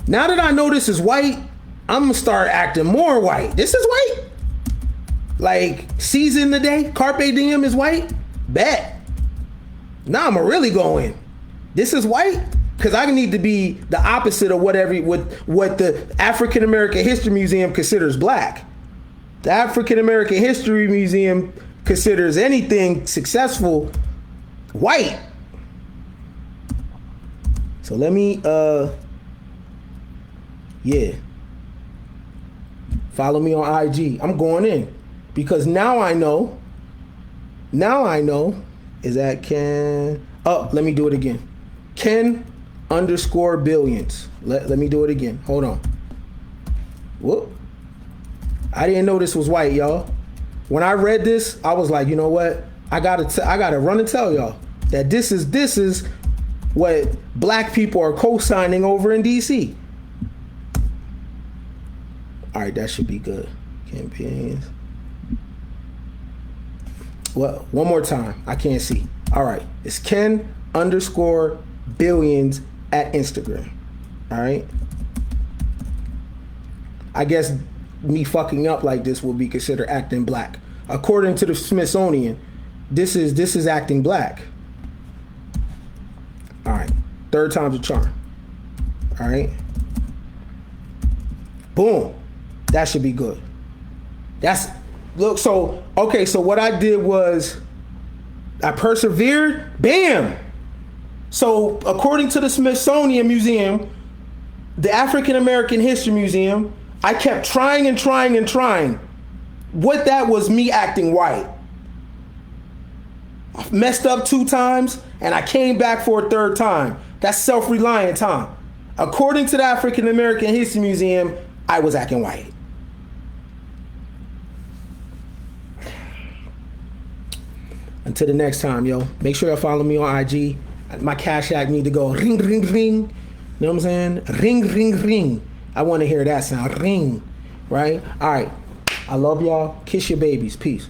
Now that I know this is white, I'm gonna start acting more white. This is white? Like, season today, Carpe Diem is white? Bet. Now I'm really going. This is white? Because I need to be the opposite of what the African American History Museum considers black. The African American History Museum considers anything successful white. So let me, yeah. Follow me on IG. I'm going in. Because now I know, is that Ken, let me do it again. Ken_billions. Let me do it again. Hold on. Whoop. I didn't know this was white, y'all. When I read this, I was like, you know what? I gotta run and tell y'all that this is what black people are co-signing over in DC. All right, that should be good. Campaigns. Well, one more time. I can't see. All right, it's Ken_billions at Instagram. All right. I guess me fucking up like this will be considered acting black. According to the Smithsonian, this is acting black. All right, third time's a charm. All right, boom, that should be good. So what I did was I persevered. Bam. So according to the Smithsonian Museum, the African American History Museum, I kept trying and trying and trying. What that was me acting white. I messed up 2 times and I came back for a 3rd time. That's self-reliant time. According to the African American History Museum, I was acting white. Until the next time, yo. Make sure y'all follow me on IG. My Cash App need to go ring, ring, ring. You know what I'm saying? Ring, ring, ring. I want to hear that sound. Ring. Right? All right. I love y'all. Kiss your babies. Peace.